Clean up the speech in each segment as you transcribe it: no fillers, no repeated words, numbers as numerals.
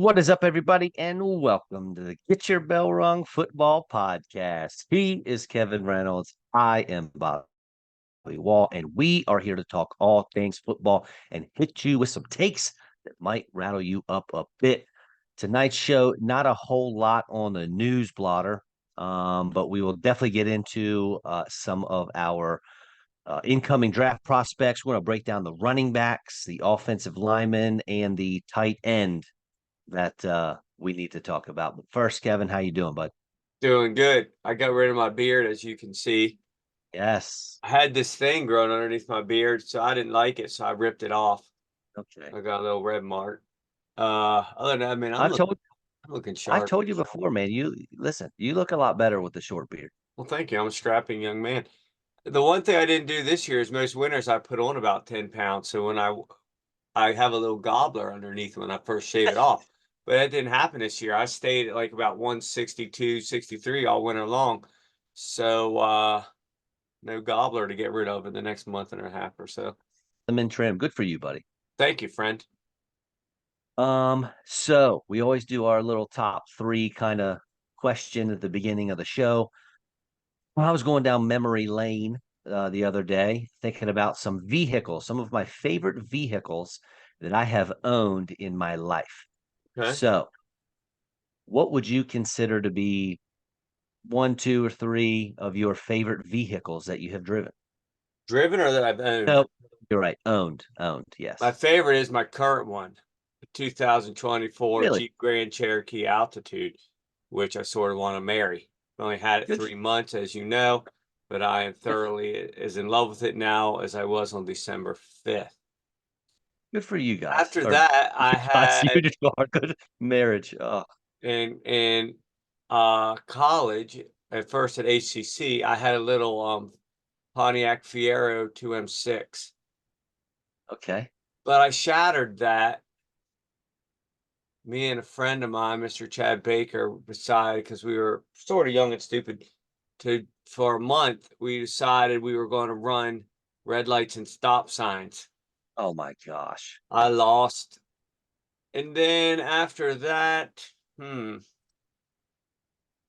What is up, everybody, and welcome to the Get Your Bell Rung Football Podcast. He is Kevin Reynolds. I am Bobby Wall, and we are here to talk all things football and hit you with some takes that might rattle you up a bit. Tonight's show, not a whole lot on the news blotter, but we will definitely get into some of our incoming draft prospects. We're going to break down the running backs, the offensive linemen, and the tight end that we need to talk about. But first, Kevin, how you doing, bud? Doing good. I got rid of my beard, as you can see. Yes. I had this thing growing underneath my beard, so I didn't like it, so I ripped it off. Okay. I got a little red mark. Other than that, I mean, I've told I'm looking I've sharp. told you before, man. You listen. You look a lot better with the short beard. Well, thank you. I'm a strapping young man. The one thing I didn't do this year is most winters I put on about 10 pounds. So when I have a little gobbler underneath when I first shave it off. But that didn't happen this year. I stayed at like about 162, 63 all winter long. So no gobbler to get rid of in the next month and a half or so. I'm in trim. Good for you, buddy. Thank you, friend. So we always do our little top three kind of question at the beginning of the show. I was going down memory lane the other day, thinking about some vehicles, some of my favorite vehicles that I have owned in my life. Okay. So, what would you consider to be one, two, or three of your favorite vehicles that you have driven? Driven or that I've owned? No, you're right. Owned. My Yes. favorite is my current one, the 2024 Really Jeep Grand Cherokee Altitude, which I sort of want to marry. I've only had it good. 3 months, as you know, but I am thoroughly as in love with it now as I was on December 5th. Good for you guys. After Or that, I guys, you had just are good marriage. Oh, in college, at first at HCC, I had a little Pontiac Fiero 2M6. okay. But I shattered that. Me and a friend of mine, Mr. Chad Baker, decided because we were sort of young and stupid to for a month, we decided we were going to run red lights and stop signs. Oh my gosh. I lost. And then after that,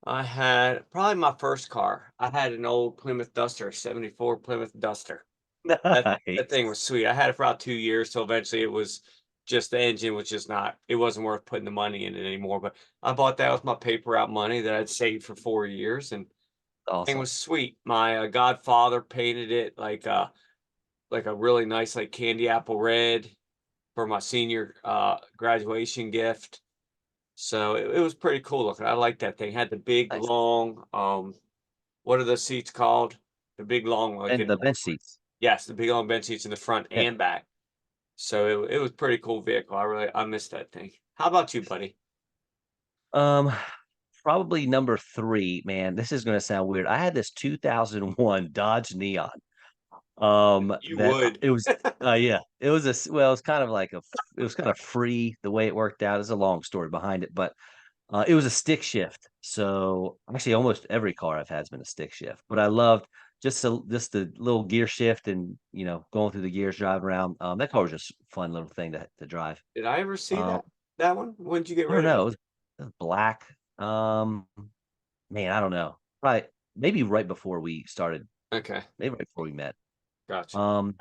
I had probably my first car. I had an old Plymouth Duster, 74 Plymouth Duster. That thing Nice. was sweet. I had it for about 2 years, so eventually it was just the engine was just not. It wasn't worth putting the money in it anymore. But I bought that with my paper out money that I'd saved for 4 years, and the thing Awesome. was sweet. My godfather painted it like a really nice like candy apple red for my senior graduation gift. So it was pretty cool looking. I like that thing. Had the big Nice. long what are the seats called? The big long like And it the bench seats. yes, the big long bench seats in the front Yeah. and back. So it was pretty cool vehicle. I missed that thing. How about you, buddy? Um, Probably number three, man. This is gonna sound weird. I had this 2001 Dodge Neon. You That would. it was yeah, it was well, it's kind of like it was kind of free the way it worked out. It's a long story behind it, but it was a stick shift. So actually almost every car I've had has been a stick shift. But I loved just the little gear shift and going through the gears, driving around. That car was just a fun little thing to drive. Did I ever see Um, that one? When did you get I don't rid of know. it? It was black. Man, I don't know. Right. Maybe right before we started, Okay, maybe right before we met. gotcha. Um,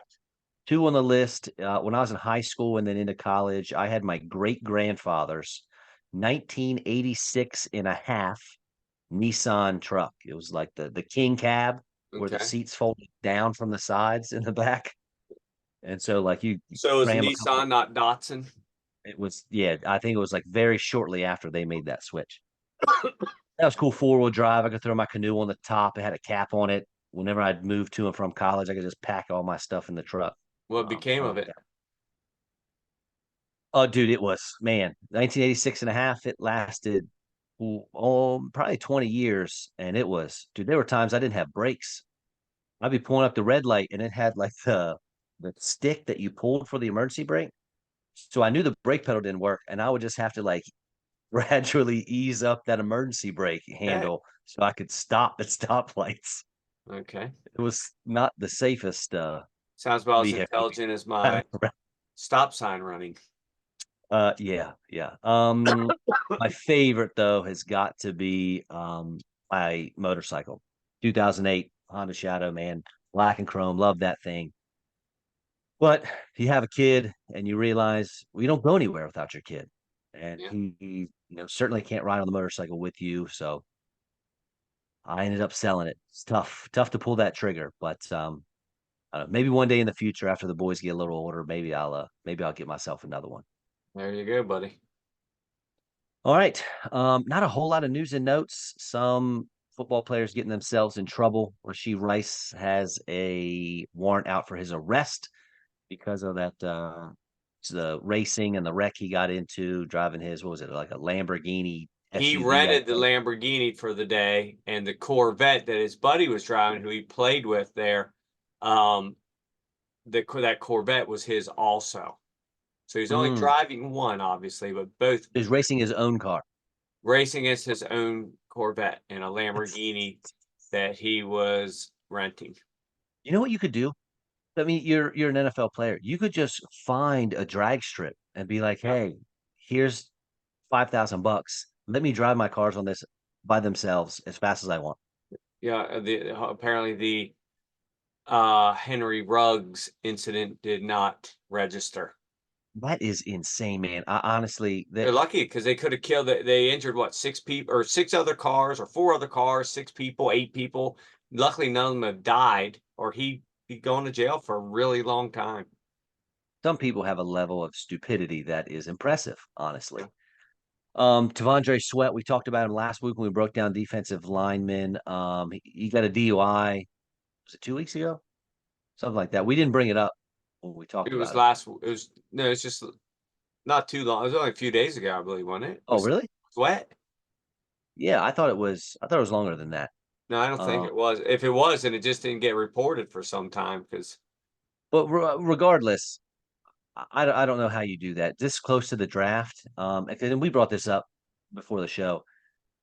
Two on the list. When I was in high school and then into college, I had my great grandfather's 1986 and a half Nissan truck. It was like the King cab where the Okay. seats folded down from the sides in the back. And so like you So it was a cram a couple. Nissan, not Datsun. It was, yeah, I think it was like very shortly after they made that switch. That was cool. Four-wheel drive. I could throw my canoe on the top. It had a cap on it. Whenever I'd move to and from college, I could just pack all my stuff in the truck. What became I of like it? that. Oh, dude, it was, man, 1986 and a half. It lasted probably 20 years. And it was, dude, there were times I didn't have brakes. I'd be pulling up the red light and it had like the stick that you pulled for the emergency brake. So I knew the brake pedal didn't work, and I would just have to like gradually ease up that emergency brake Okay. handle so I could stop at stoplights. Okay. It was not the safest Sounds about as vehicle. intelligent as my stop sign running. Yeah, yeah. My favorite though has got to be my motorcycle, 2008 Honda Shadow, man, black and chrome. Love that thing. But you have a kid and you realize we don't go anywhere without your kid, and Yeah, he certainly can't ride on the motorcycle with you. So I ended up selling it. It's tough to pull that trigger, but maybe one day in the future after the boys get a little older, maybe I'll get myself another one. there you go, buddy. All right. Not a whole lot of news and notes. Some football players getting themselves in trouble. Rashee Rice has a warrant out for his arrest because of that the racing and the wreck he got into driving his, what was it, like a Lamborghini He SUV, I rented the think. Lamborghini for the day, and the Corvette that his buddy was driving, who he played with there, um, that Corvette was his also. So he's only Mm. driving one, obviously, but both He's racing his own car. racing against his own Corvette and a That's, Lamborghini that he was renting. you know what you could do? I mean, you're an NFL player. You could just find a drag strip and be like, Yeah, "Hey, here's $5,000. Let me drive my cars on this by themselves as fast as I want." yeah. Apparently the Henry Ruggs incident did not register. That is insane, man. I honestly, They're that lucky because they could have killed it. They injured what, six people or six other cars or four other cars, six people, eight people. Luckily, none of them have died, or he'd gone to jail for a really long time. some people have a level of stupidity that is impressive, Yeah. honestly. Tavondre Sweat, we talked about him last week when we broke down defensive linemen. He got a DUI. Was it 2 weeks ago? Something like that. We didn't bring it up when we talked It was about it. last. It was no. It's just not too long. It was only a few days ago, I believe, wasn't it? Oh, Was really? Sweat? Yeah, I thought it was longer than that. No, I don't think Um, it was. If it was, then it just didn't get reported for some time because but regardless, I don't know how you do that this close to the draft. And we brought this up before the show,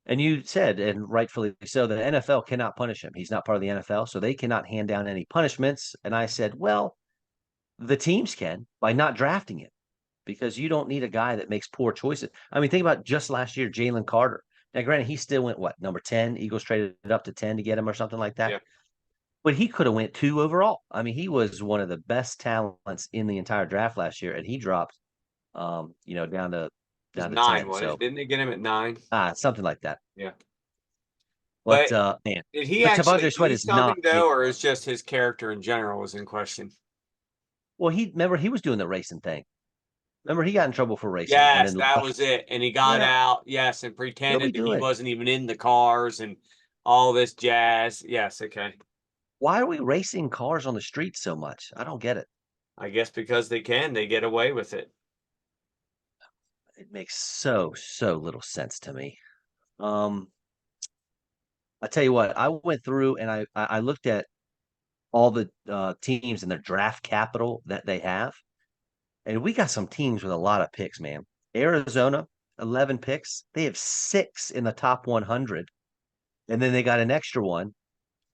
and you said, and rightfully so, the NFL cannot punish him. He's not part of the NFL, so they cannot hand down any punishments. And I said, well, the teams can by not drafting him because you don't need a guy that makes poor choices. I mean, think about just last year, Jalen Carter. Now, granted, he still went what, number 10? Eagles traded it up to 10 to get him or something like that. yeah, But he could have went 2 overall. I mean, he was one of the best talents in the entire draft last year, and he dropped down to it was 9, 10. wasn't it? So Didn't they get him at 9? something like that. Yeah. But But man, did he but actually Tavondre Sweat do is not something a though, or is just his character in general was in question? well, he remember he was doing the racing thing. Remember he got in trouble for racing and Yes, then that was left. it. And he got Yeah, out, yes, and what are we pretended that he doing? wasn't even in the cars and all this jazz. Yes, okay. Why are we racing cars on the street so much? I don't get it. I guess because they can, they get away with it. It makes so little sense to me. Um, I tell you what, I went through and I looked at all the teams and their draft capital that they have, and we got some teams with a lot of picks, man. Arizona, 11 picks. They have six in the top 100, and then they got an extra one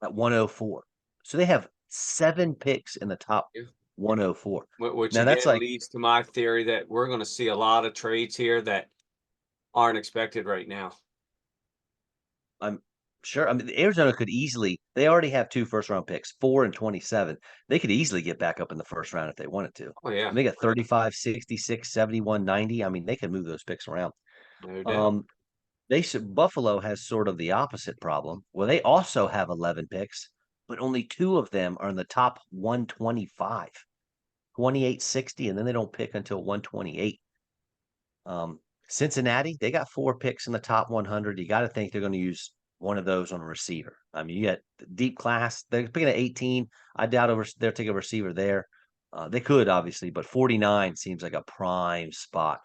at 104. So they have seven picks in the top Yeah. 104. Which Now that's again like leads to my theory that we're going to see a lot of trades here that aren't expected right now. I'm sure. I mean, Arizona could easily. They already have two first round picks, 4 and 27. They could easily get back up in the first round if they wanted to. Oh yeah, And they got 35, 66, 71, 90. I mean, they can move those picks around. no doubt. Um, Buffalo has sort of the opposite problem. Well, they also have 11 picks, but only two of them are in the top 125, 28, 60, and then they don't pick until 128. Cincinnati, they got four picks in the top 100. You got to think they're going to use one of those on a receiver. I mean, you got deep class. They're picking at 18. I doubt they'll take a receiver there. They could obviously, but 49 seems like a prime spot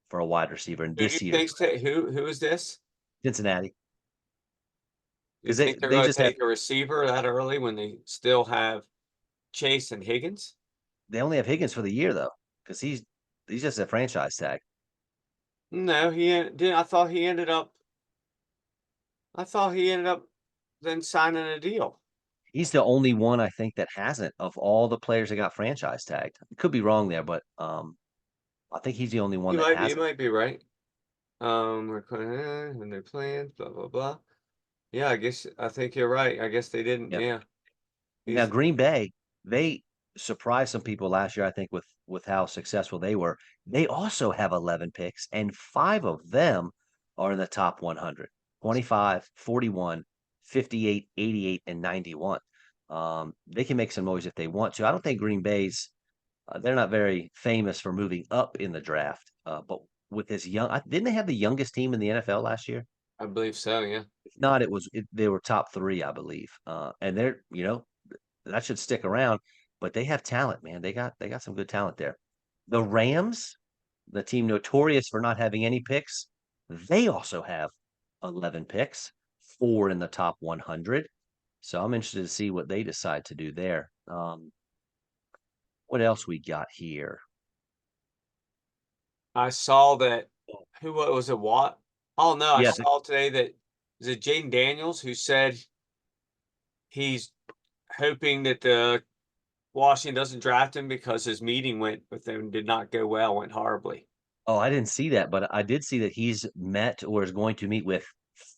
for a wide receiver in Who do you this year's think? draft. Who is this? Cincinnati, You because think they're they going to just have take a receiver that early when they still have Chase and Higgins? they only have Higgins for the year though, because he's just a franchise tag. No, did. I thought he ended up then signing a deal. He's the only one I think that hasn't of all the players that got franchise tagged. Could be wrong there, but I think he's the only one You that might be, has you it. might be right. And their plans, blah blah blah. Yeah, I think you're right. I guess they didn't. Yeah. Yeah, Now, he's Green Bay, they surprised some people last year, I think, with how successful they were. They also have 11 picks, and five of them are in the top 100: 25, 41, 58, 88, and 91. They can make some noise if they want to. I don't think Green Bay's they're not very famous for moving up in the draft, but with this didn't they have the youngest team in the NFL last year? I believe so. Yeah. If not, they were top three, I believe. And they're that should stick around. But they have talent, man. They got some good talent there. The Rams, the team notorious for not having any picks, they also have 11 picks, four in the top 100. So I'm interested to see what they decide to do there. What else we got here? I saw that. Who what was it? What? Oh no, I Yeah. saw today that is it Jaden Daniels who said he's hoping that the Washington doesn't draft him because his meeting went with them did not go well, went horribly. Oh, I didn't see that, but I did see that he's met or is going to meet with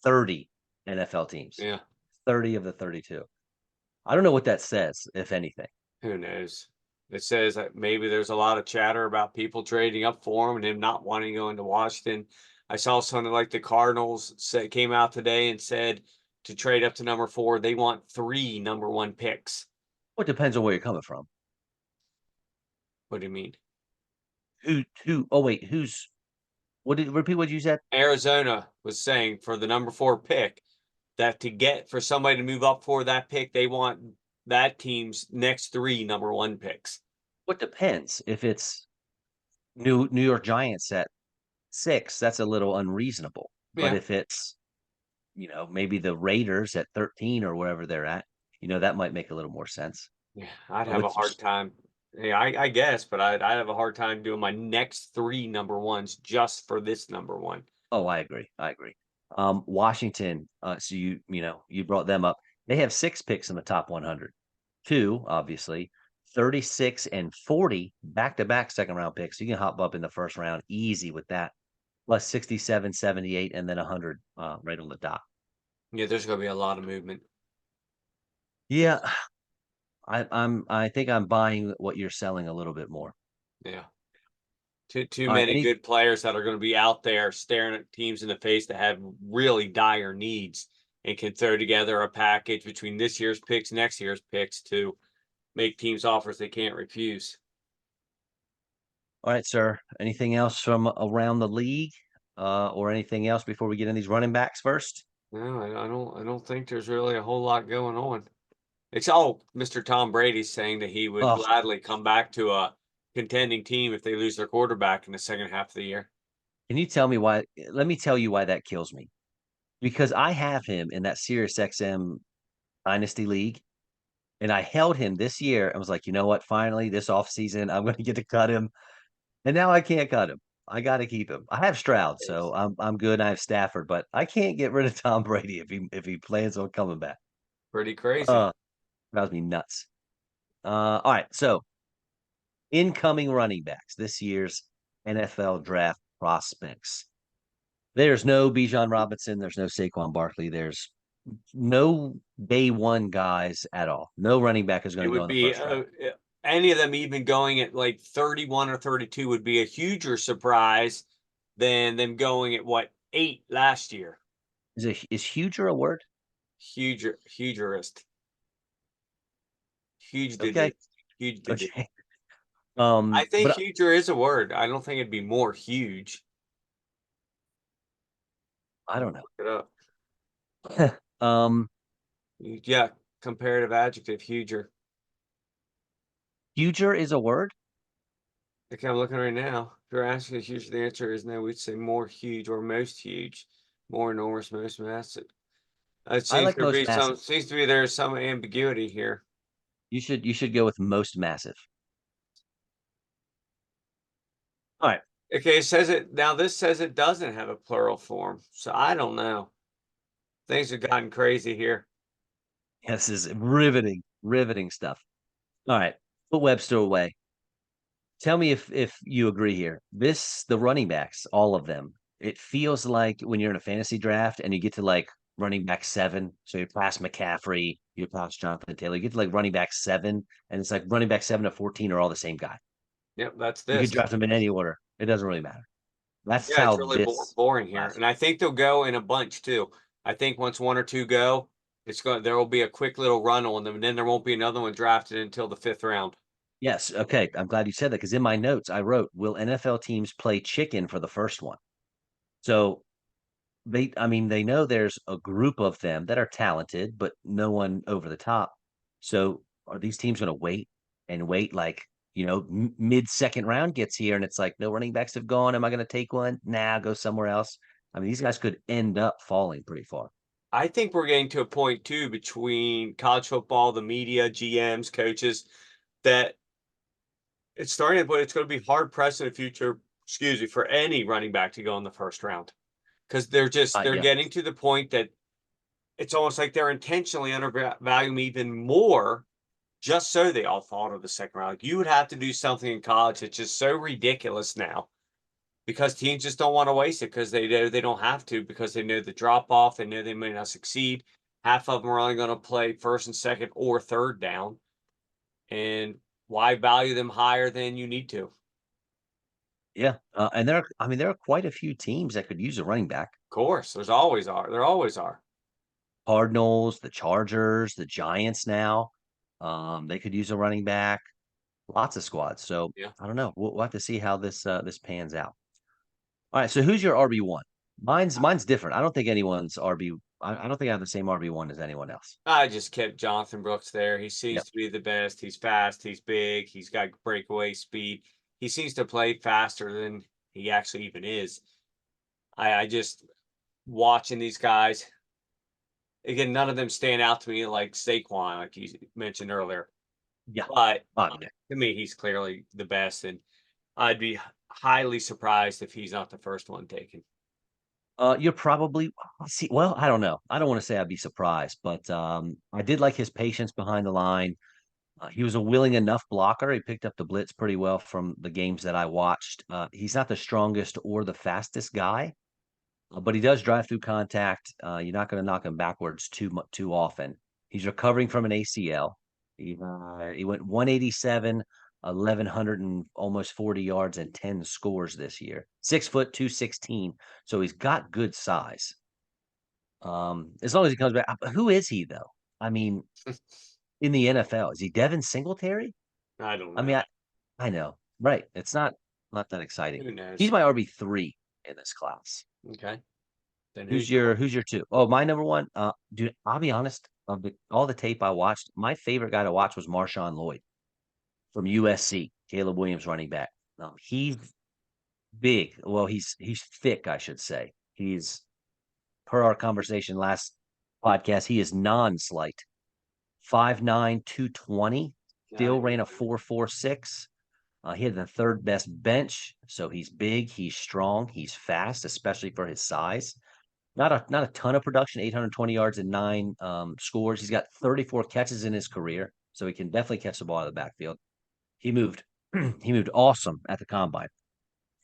30 NFL teams, Yeah, 30 of the 32. I don't know what that says, if anything. who knows? It says that maybe there's a lot of chatter about people trading up for him and him not wanting to go into Washington. I saw something like the Cardinals came out today and said to trade up to number 4, they want 3 number 1 picks. Well, it depends on where you're coming from. What do you mean? Oh, wait, repeat what you said? Arizona was saying for the number 4 pick that to get for somebody to move up for that pick, they want that team's next 3 number 1 picks. What depends. If it's New York Giants at 6, that's a little unreasonable. But Yeah. if it's, maybe the Raiders at 13 or wherever they're at, that might make a little more sense. Yeah, I'd But have a with hard time. Yeah, I guess, but I'd have a hard time doing my next 3 number 1s just for this number 1. Oh, I agree. I agree. Washington, so you brought them up. They have 6 picks in the top 100. Two, obviously, 36 and 40 back-to-back second round picks. You can hop up in the first round easy with that. Plus 67, 78, and then 100 right on the dot. Yeah, there's gonna be a lot of movement. Yeah, I think I'm buying what you're selling a little bit more. Yeah. Too All right, many good players that are gonna be out there staring at teams in the face that have really dire needs and can throw together a package between this year's picks, next year's picks to make teams offers they can't refuse. all right, sir. Anything else from around the league, or anything else before we get in these running backs first? No, I don't think there's really a whole lot going on. It's all Mr. Tom Brady's saying that he would Oh, gladly come back to a contending team if they lose their quarterback in the second half of the year. can you tell me why? Let me tell you why that kills me. Because I have him in that Sirius XM Dynasty League, and I held him this year and was like, you know what? Finally, this offseason, I'm going to get to cut him. And now I can't cut him. I got to keep him. I have Stroud, so I'm good. I have Stafford, but I can't get rid of Tom Brady if he plans on coming back. Pretty crazy. Uh, drives me nuts. All right, so incoming running backs this year's NFL draft prospects. There's no Bijan Robinson. There's no Saquon Barkley. There's no day one guys at all. No running back is going It to go would in the be first round. any of them even going at like 31 or 32 would be a huger surprise than them going at what 8 last year. Is huger a word? Hugerist. Huge Okay. digit. Huge digit. Okay. I think But huger is a word. I don't think it'd be more huge. I don't know. Look it up. um, Yeah, comparative adjective, huger. huger is a word. Okay, I'm looking right now. If you're asking if huge, the answer is no. We'd say more huge or most huge, more enormous, most massive. It I seems like to most be massive. there's some ambiguity here. You should go with most massive. All right. Okay, it says it now. This says it doesn't have a plural form, so I don't know. Things have gotten crazy here. This is riveting stuff. All right. Put Webster away. Tell me if you agree here. The running backs, all of them, it feels like when you're in a fantasy draft and you get to like running back 7, so you pass McCaffrey, you pass Jonathan Taylor, you get to like running back 7, and it's like running back 7 to 14 are all the same guy. Yep, that's You could this. draft them in any order. It doesn't really matter. That's Yeah, it's how really this boring here, class. and I think they'll go in a bunch too. I think once one or two go, there will be a quick little run on them, and then there won't be another one drafted until the 5th round. Yes. Okay. I'm glad you said that because in my notes I wrote, "Will NFL teams play chicken for the first one?" So I mean, they know there's a group of them that are talented, but no one over the top. So are these teams going to wait and wait like, mid second round gets here and it's like, no running backs have gone. Am I going to take one? Nah, go somewhere else. I mean, these guys could end up falling pretty far. I think we're getting to a point too between college football, the media, GMs, coaches, that it's starting, but it's going to be hard pressed in the future. Excuse me, for any running back to go in the first round because they're Yeah. getting to the point that it's almost like they're intentionally undervaluing me even more just so they all fall to the second round. Like you would have to do something in college that's just so ridiculous now because teams just don't want to waste it because they know they don't have to because they know the drop off, they know they may not succeed. Half of them are only going to play first and second or third down, and why value them higher than you need to? Of Yeah. And I mean, there are quite a few teams that could use a running back. course, there's always are. There always are. Cardinals, the Chargers, the Giants now. They could use a running back. Lots of squads. So Yeah. I don't know. We'll have to see how this pans out. All right. So who's your RB1? Mine's different. I don't think anyone's RB. I don't think I have the same RB1 as anyone else. I just kept Jonathan Brooks there. He seems Yep. to be the best. He's fast. He's big. He's got breakaway speed. He seems to play faster than he actually even is. I just watching these guys again. None of them stand out to me like Saquon, like you mentioned earlier. Yeah. But Yeah. to me, he's clearly the best, and I'd be highly surprised if he's not the first one taken. You're probably see. Well, I don't know. I don't want to say I'd be surprised, but I did like his patience behind the line. He was a willing enough blocker. He picked up the blitz pretty well from the games that I watched. He's not the strongest or the fastest guy, but he does drive through contact. You're not going to knock him backwards too often. He's recovering from an ACL. He went 187, 1,100 and almost 40 yards and 10 scores this year. 6 foot 216, so he's got good size. As long as he comes back, who is he though? I mean, in the NFL, is he Devin Singletary? I don't I know. mean, I know, right? It's not that exciting. Who He's knows? my RB3 in this class. Okay, then Who's who's your your two? Oh, my number one. Dude, I'll be honest. Of all the tape I watched, my favorite guy to watch was Marshawn Lloyd from USC. Caleb Williams, running back. He's big. Well, he's thick, I should say. He's per our conversation last podcast. He is non-slight. 5'9", 220. guy? Still ran a 4.46. He had the third best bench, so he's big, he's strong, he's fast, especially for his size. Not a ton of production, 820 yards and 9 scores. He's got 34 catches in his career, so he can definitely catch the ball out of the backfield. He moved he moved awesome at the combine,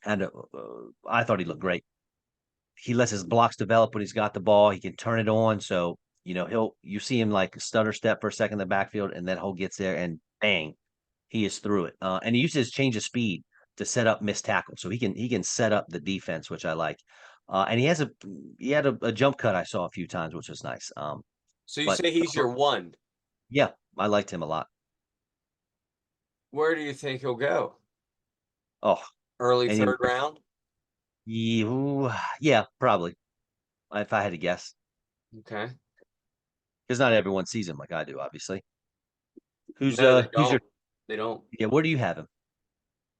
and I thought he looked great. He lets his blocks develop when he's got the ball. He can turn it on, so you see him like stutter step for a second in the backfield, and then he gets there and bang, he is through it. And he uses his change of speed to set up missed tackles, so he can set up the defense, which I like. And he had a jump cut I saw a few times, which was nice. So you But say he's your one. yeah, I liked him a lot. Where do you think he'll go? Oh, Early third anywhere. round? Yeah, probably. If I had to guess, Okay. because not everyone sees him like I do, obviously. No, they Who's your don't. They don't. yeah? Where do you have him?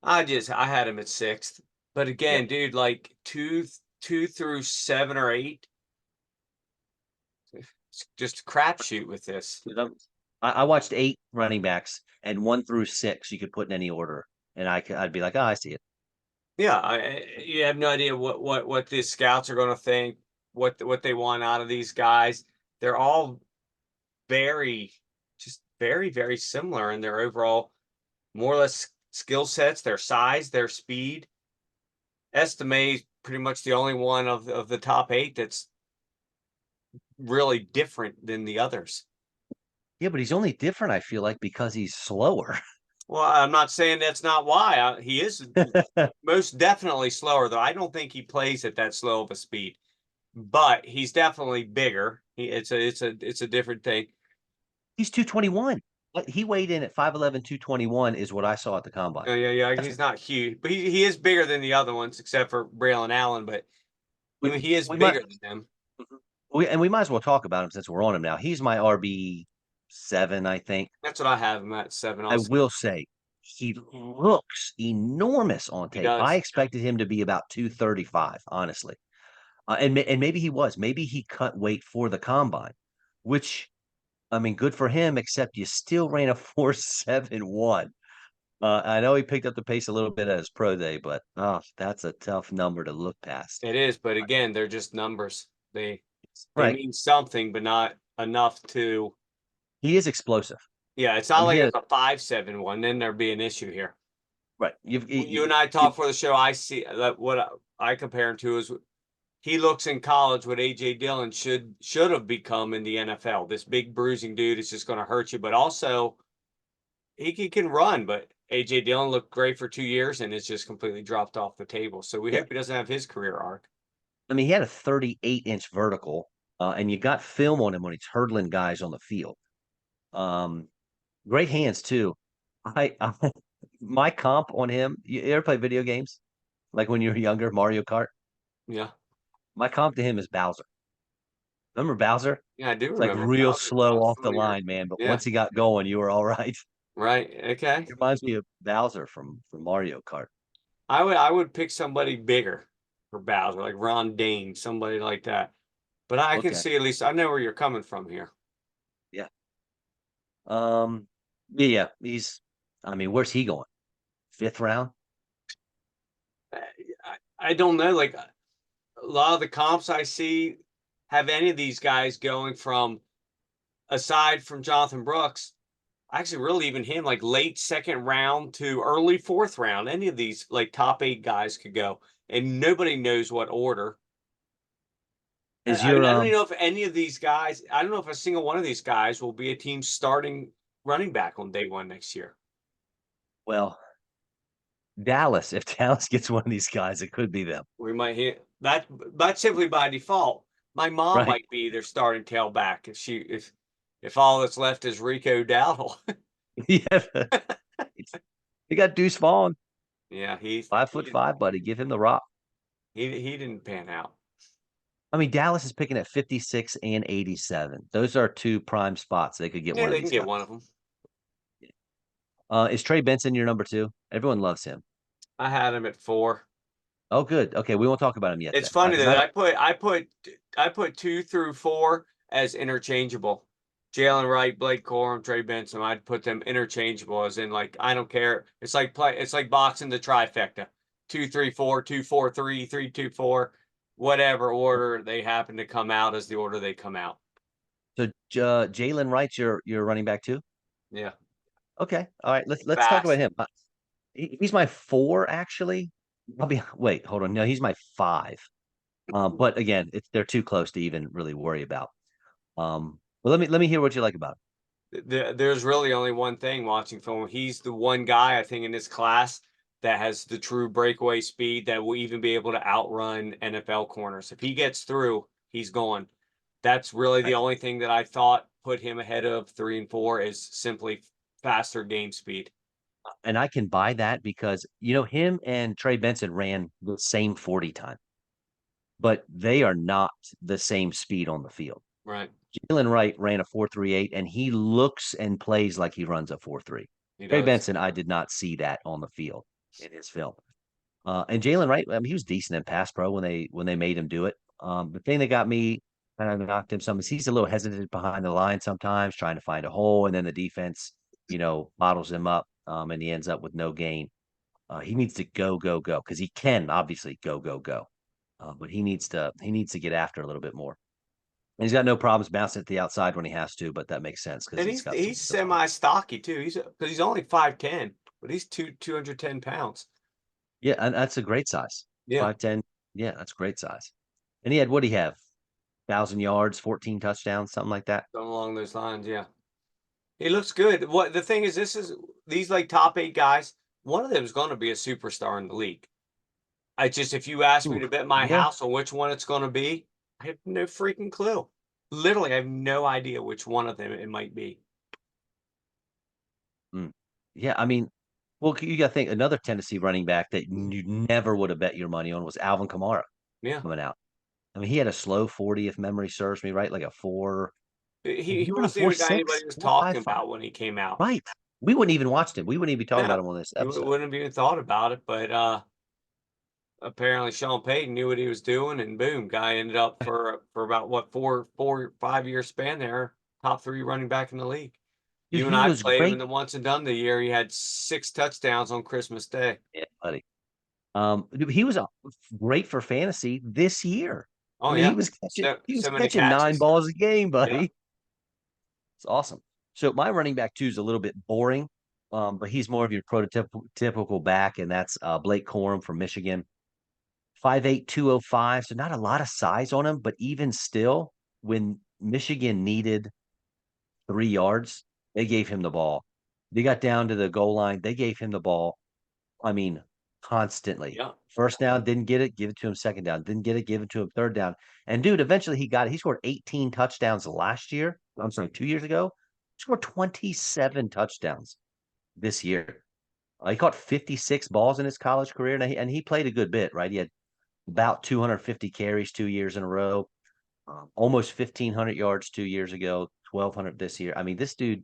I had him at sixth. But Yeah, again, dude, like two through 7 or 8, it's just a crapshoot with this. 'Cause I watched 8 running backs and 1 through 6 you could put in any order, and I'd be like, oh, I see it. Yeah, you have no idea what the scouts are going to think, what they want out of these guys. They're all very, just very, very similar in their overall, more or less skill sets, their size, their speed. Estimate pretty much the only one of the top 8 that's really different than the others. Yeah, but he's only different, I feel like, because he's slower. Well, I'm not saying that's not why. He is most definitely slower, though. I don't think he plays at that slow of a speed, but he's definitely bigger. It's a different thing. He's 221. He weighed in at 5'11", 221 is what I saw at the combine. Oh, yeah. That's He's not huge, but he is bigger than the other ones, except for Braylon Allen. But I we, mean, he is we might bigger than them. we might as well talk about him since we're on him now. He's my RB7, I think. That's what I have him at 7. I Also, will say he looks enormous on he tape. I does. expected him to be about 235, honestly. And maybe he was. Maybe he cut weight for the combine, which I mean, good for him. Except you still ran a 4.71. I know he picked up the pace a little bit at his pro day, but that's a tough number to look past. It is, but again, they're just numbers. They Right. mean something, but not enough to. He is explosive. Yeah, it's I not mean, like it's a 5.71. Then there'd be an issue here. right. When you and I talk for the show, I see that what I compare him to is he looks in college what AJ Dillon should have become in the NFL. This big bruising dude is just going to hurt you, but also he can run. But AJ Dillon looked great for 2 years and it's just completely dropped off the table. So we yeah. hope he doesn't have his career arc. I mean, he had a 38-inch vertical, and you got film on him when he's hurdling guys on the field. Um, Great hands too. I my comp on him. You ever play video games? Like when you were younger, Mario Kart. Yeah, My comp to him is Bowser. Remember Bowser? yeah, I do It's like remember real Bowser. slow Sounds off the familiar. line, man. But Yeah, once he got going, you were all right. right. Okay. He reminds me of Bowser from Mario Kart. I would pick somebody bigger for Bowser, like Ron Dane, somebody like that. But I can Okay. see at least I know where you're coming from here. Yeah. Um, yeah, he's I mean, where's he going? Fifth round? I don't know. Like a lot of the comps I see have any of these guys going from aside from Jonathan Brooks, actually really even him like late second round to early fourth round. Any of these like top 8 guys could go, and nobody knows what order. Is I mean, your I don't even know if any of these guys. I don't know if a single one of these guys will be a team starting running back on day 1 next year. well, Dallas, if Dallas gets one of these guys, it could be them. We might hit that, but simply by default. My mom Right. might be their starting tailback if all that's left is Rico Dowdle. Yeah. He got Deuce Vaughn, Yeah, 5'5", buddy. Give him the rock. he didn't pan out. I mean, Dallas is picking at 56 and 87. Those are two prime spots. They could get Yeah, one of they can these get guys. one of them. Is Trey Benson your number two? Everyone loves him. I had him at 4. Oh, good. Okay, we won't talk about him yet It's then, funny because that I don't. I put 2 through 4 as interchangeable. Jalen Wright, Blake Corum, Trey Benson. I'd put them interchangeable, as in like I don't care. It's like boxing the trifecta. 2-3-4, 2-4-3, 3-2-4, whatever order they happen to come out as the order they come out. So Jalen Wright's your running back too. Yeah, Okay, all right. Let's talk about fast. him. He's my 4 actually. Wait, hold on. No, he's my 5. But again, they're too close to even really worry about. Well, let me hear what you like about There's really only one thing watching film. He's the one guy I think in this class that has the true breakaway speed that will even be able to outrun NFL corners. If he gets through, he's gone. That's really him. the only thing that I thought put him ahead of 3 and 4 is simply faster game speed. And I can buy that because him and Trey Benson ran the same 40 time, but they are not the same speed on the field. Right. Jalen Wright ran a 4.38, and he looks and plays like he runs a 4.3. He Trey does. Benson, I did not see that on the field in his film. And Jalen Wright, I mean, he was decent in pass pro when they made him do it. The thing that got me kind of knocked him some is he's a little hesitant behind the line sometimes, trying to find a hole, and then the defense, bottles him up, and he ends up with no gain. He needs to go, go, go because he can obviously go, go, go, but he needs to get after a little bit more. And he's got no problems bouncing at the outside when he has to, but that makes sense because And he's got some he's some arm. semi stocky too. He's because he's only 5'10". but he's 210 pounds. Yeah, and that's a great size. Yeah, 5'10". Yeah, that's great size. And he had what do he have? 1,000 yards, 14 touchdowns, something like that. something along those lines. Yeah, he looks good. What the thing is, these like top 8 guys. One of them is going to be a superstar in the league. I just if you ask me Ooh, to bet my yeah. house on which one it's going to be, I have no freaking clue. Literally, I have no idea which one of them it might be. Mm. Yeah, I mean, well, you got to think another Tennessee running back that you never would have bet your money on was Alvin Kamara Yeah, coming out. I mean, he had a slow 40, if memory serves me right, like a four. he He run a wasn't four even a guy anybody six, was four five talking five. about when he came out. Right. We wouldn't even watched him. We wouldn't even be talking No, about him on this you episode. wouldn't have even thought about it. But apparently, Sean Payton knew what he was doing, and boom, guy ended up for about what 4, 5 year span there, top 3 running back in the league. Dude, You and he I was played him in great. the once and done the year. He had 6 touchdowns on Christmas Day. Yeah, buddy. Dude, he was great for fantasy this year. I Oh mean, yeah, he was so many catching nine catches. balls a game, Yeah, buddy. It's awesome. So my running back two is a little bit boring, but he's more of your prototypical back, and that's Blake Corum from Michigan. 5'8", 205. So not a lot of size on him, but even still, when Michigan needed 3 yards, they gave him the ball. They got down to the goal line, they gave him the ball. I mean, constantly. yeah, First down, didn't get it, give it to him. Second down, didn't get it, give it to him. Third down. And dude, eventually he got it. He scored 18 touchdowns last year. I'm sorry, 2 years ago. He scored 27 touchdowns this year. He caught 56 balls in his college career, and he played a good bit, right? He had about 250 carries 2 years in a row, almost 1,500 yards 2 years ago, 1,200 this year. I mean, this dude,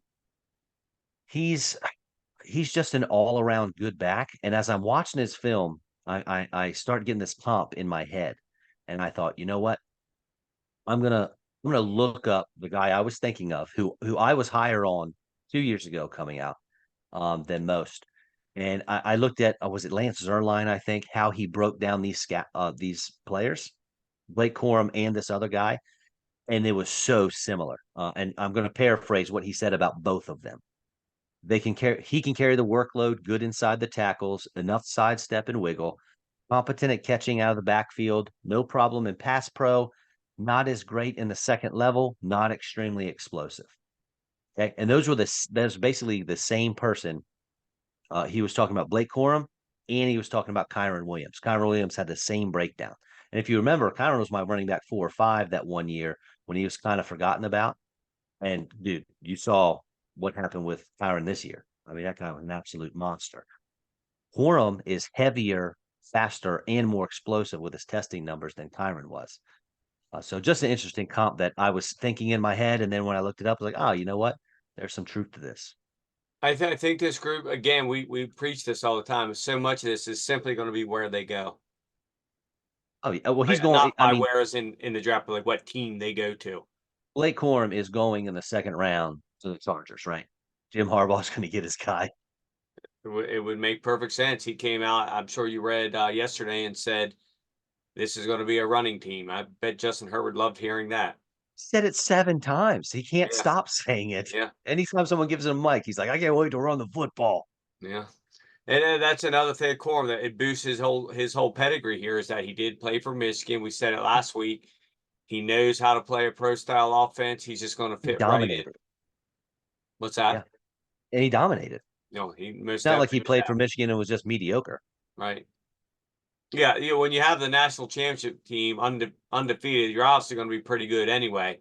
he's he's just an all around good back. And as I'm watching his film, I start getting this pump in my head, and I thought, you know what? I'm gonna look up the guy I was thinking of, who I was higher on 2 years ago coming out than most. And I looked at was it Lance Zierlein, I think, how he broke down these players, Blake Corum and this other guy, and it was so similar. And I'm going to paraphrase what he said about both of them. They can carry He can carry the workload, good inside the tackles, enough sidestep and wiggle, competent at catching out of the backfield, no problem in pass pro, not as great in the second level, not extremely explosive. Okay. And that's basically the same person. He was talking about Blake Corum and he was talking about Kyron Williams. Kyron Williams had the same breakdown. And if you remember, Kyron was my running back 4 or 5 that one year when he was kind of forgotten about. And dude, you saw what happened with Kyron this year. I mean, that guy was an absolute monster. Corum is heavier, faster, and more explosive with his testing numbers than Kyron was. So just an interesting comp that I was thinking in my head, and then when I looked it up, I was like, oh, you know what? There's some truth to this. I think this group again. We preach this all the time. So much of this is simply going to be where they go. Oh, yeah. Well, he's Like, going. not I by mean, whereas in the draft, but like what team they go to. Blake Corum is going in the second round to the Chargers, right? Jim Harbaugh's going to get his guy. It would make perfect sense. He came out. I'm sure you read yesterday and said this is going to be a running team. I bet Justin Herbert loved hearing that. Said it 7 times. He can't Yeah, stop saying it. yeah, Anytime someone gives him a mic, he's like, I can't wait to run the football. yeah. And that's another thing, Corum, that it boosts his whole pedigree here is that he did play for Michigan. We said it last week. He knows how to play a pro style offense. He's just going to He fit right in. dominated. What's Yeah. that? And he dominated. No, he It's most not like he definitely did played that. for Michigan and was just mediocre. Right. Yeah, when you have the national championship team undefeated, you're obviously going to be pretty good anyway.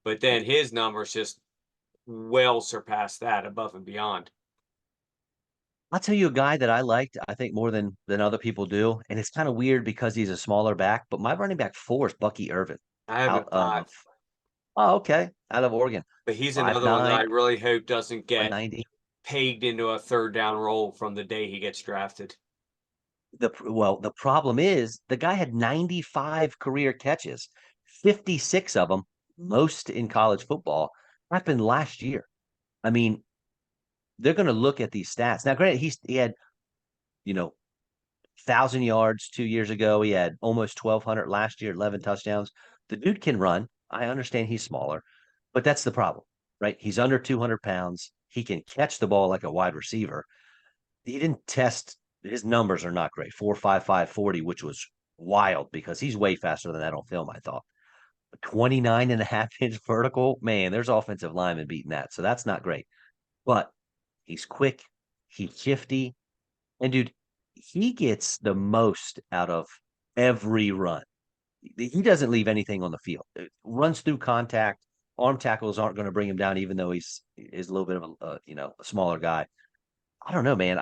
But then his numbers just well surpass that above and beyond. I'll tell you a guy that I liked, I think more than other people do, and it's kind of weird because he's a smaller back, but my running back four is Bucky Irvin I have him out of 5, okay, out of Oregon. but he's Five another one that I nine, really hope doesn't one get ninety. pegged into a third down role from the day he gets drafted. The problem is the guy had 95 career catches, 56 of them, most in college football, happened last year. I mean, they're going to look at these stats. Now, granted, he had, you know, 1,000 yards 2 years ago. He had almost 1,200 last year, 11 touchdowns. The dude can run. I understand he's smaller, but that's the problem, right? He's under 200 pounds. He can catch the ball like a wide receiver. he didn't test his numbers are not great. 4.55 40, which was wild because he's way faster than that on film, I thought. 29 and a half inch vertical, man, there's offensive linemen beating that. So that's not great. But he's quick, he's shifty, and dude, he gets the most out of every run. He doesn't leave anything on the field. It runs through contact. Arm tackles aren't going to bring him down, even though he's a little bit of a smaller guy. I don't know, man.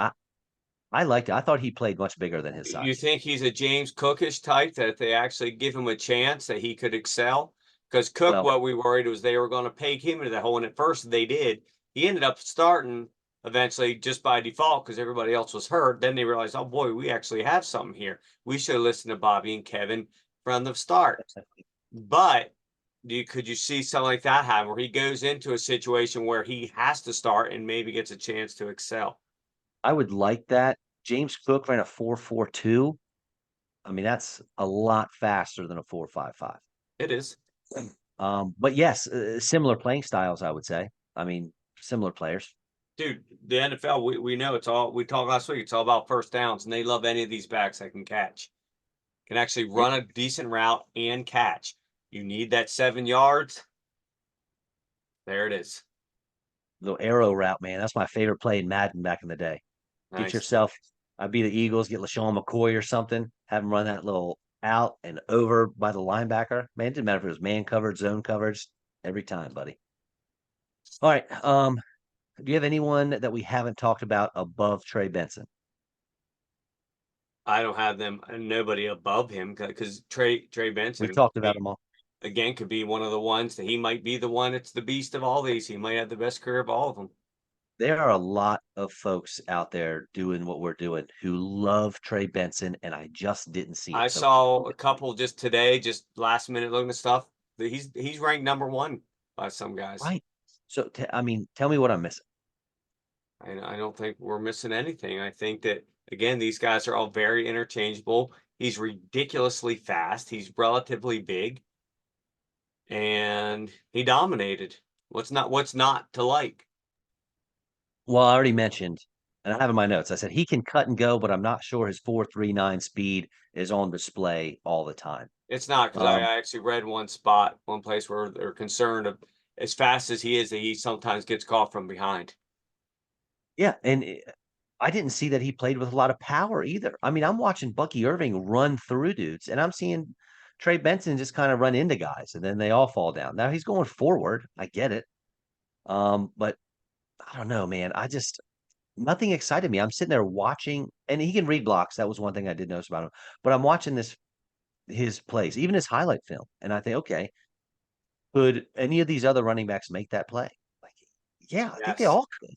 I liked it. I thought he played much bigger than his You size. think he's a James Cookish type that if they actually give him a chance that he could excel? Because Cook, Well, what we worried was they were going to peg him into that hole, and at first they did. He ended up starting eventually just by default because everybody else was hurt. Then they realized, oh boy, we actually have something here. We should have listened to Bobby and Kevin from the start. But could you see something like that happen where he goes into a situation where he has to start and maybe gets a chance to excel? I would like that. James Cook ran a 4.42. I mean, that's a lot faster than a 4.55. It is. But yes, similar playing styles, I would say. I mean, similar players. Dude, the NFL, we know it's all we talked last week. It's all about first downs, and they love any of these backs that can catch, can actually Yeah. run a decent route and catch. You need that 7 yards. There it is. The arrow route, man. That's my favorite play in Madden back in the day. Get Nice. yourself, I'd be the Eagles, get LaShawn McCoy or something, have him run that little out and over by the linebacker. Man, it didn't matter if it was man coverage, zone coverage, every time, buddy. All right. Do you have anyone that we haven't talked about above Trey Benson? I don't have them nobody above him because Trey We've Benson talked about them all. again could be one of the ones that he might be the one that's the beast of all these. He might have the best career of all of them. There are a lot of folks out there doing what we're doing who love Trey Benson, and I just didn't see I it. So saw a couple just today, just last minute looking at stuff. He's ranked number one by some guys. right. So I mean, tell me what I'm missing. I don't think we're missing anything. I think that again, these guys are all very interchangeable. He's ridiculously fast. He's relatively big, and he dominated. What's not to like? Well, I already mentioned, and I have in my notes. I said he can cut and go, but I'm not sure his 4.39 speed is on display all the time. It's not because I Um, actually read one place where they're concerned of as fast as he is that he sometimes gets caught from behind. yeah, and I didn't see that he played with a lot of power either. I mean, I'm watching Bucky Irving run through dudes, and I'm seeing Trey Benson just kind of run into guys, and then they all fall down. Now he's going forward. I get it. But I don't know, man. I just nothing excited me. I'm sitting there watching, and he can read blocks. That was one thing I did notice about him. But I'm watching his plays, even his highlight film, and I think, okay, could any of these other running backs make that play? Like, yeah, I think they Yes. all could.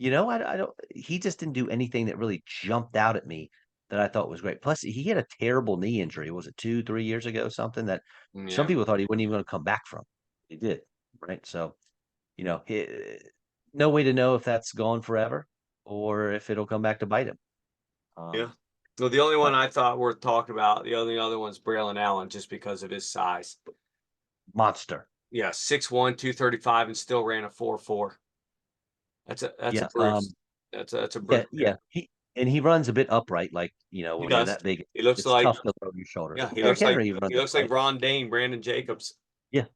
I don't. He just didn't do anything that really jumped out at me that I thought was great. Plus, he had a terrible knee injury. Was it 2, 3 years ago? Something that some Yeah. people thought he wasn't even going to come back from. He did, right? So, no way to know if that's gone forever or if it'll come back to bite him. Yeah. Um, Well, the only one but I thought worth talking about, the only other one's Braylon Allen, just because of his size. monster. Yeah, 6'1", 235, and still ran a 4.4. That's a Yeah. Bruce. That's a Yeah. brute Yeah. there. He runs a bit upright, like He when you're does. that big, He looks it's like tough to throw your shoulder. yeah, Derrick Henry he runs looks like upright. Ron Dane, Brandon Jacobs. Yeah.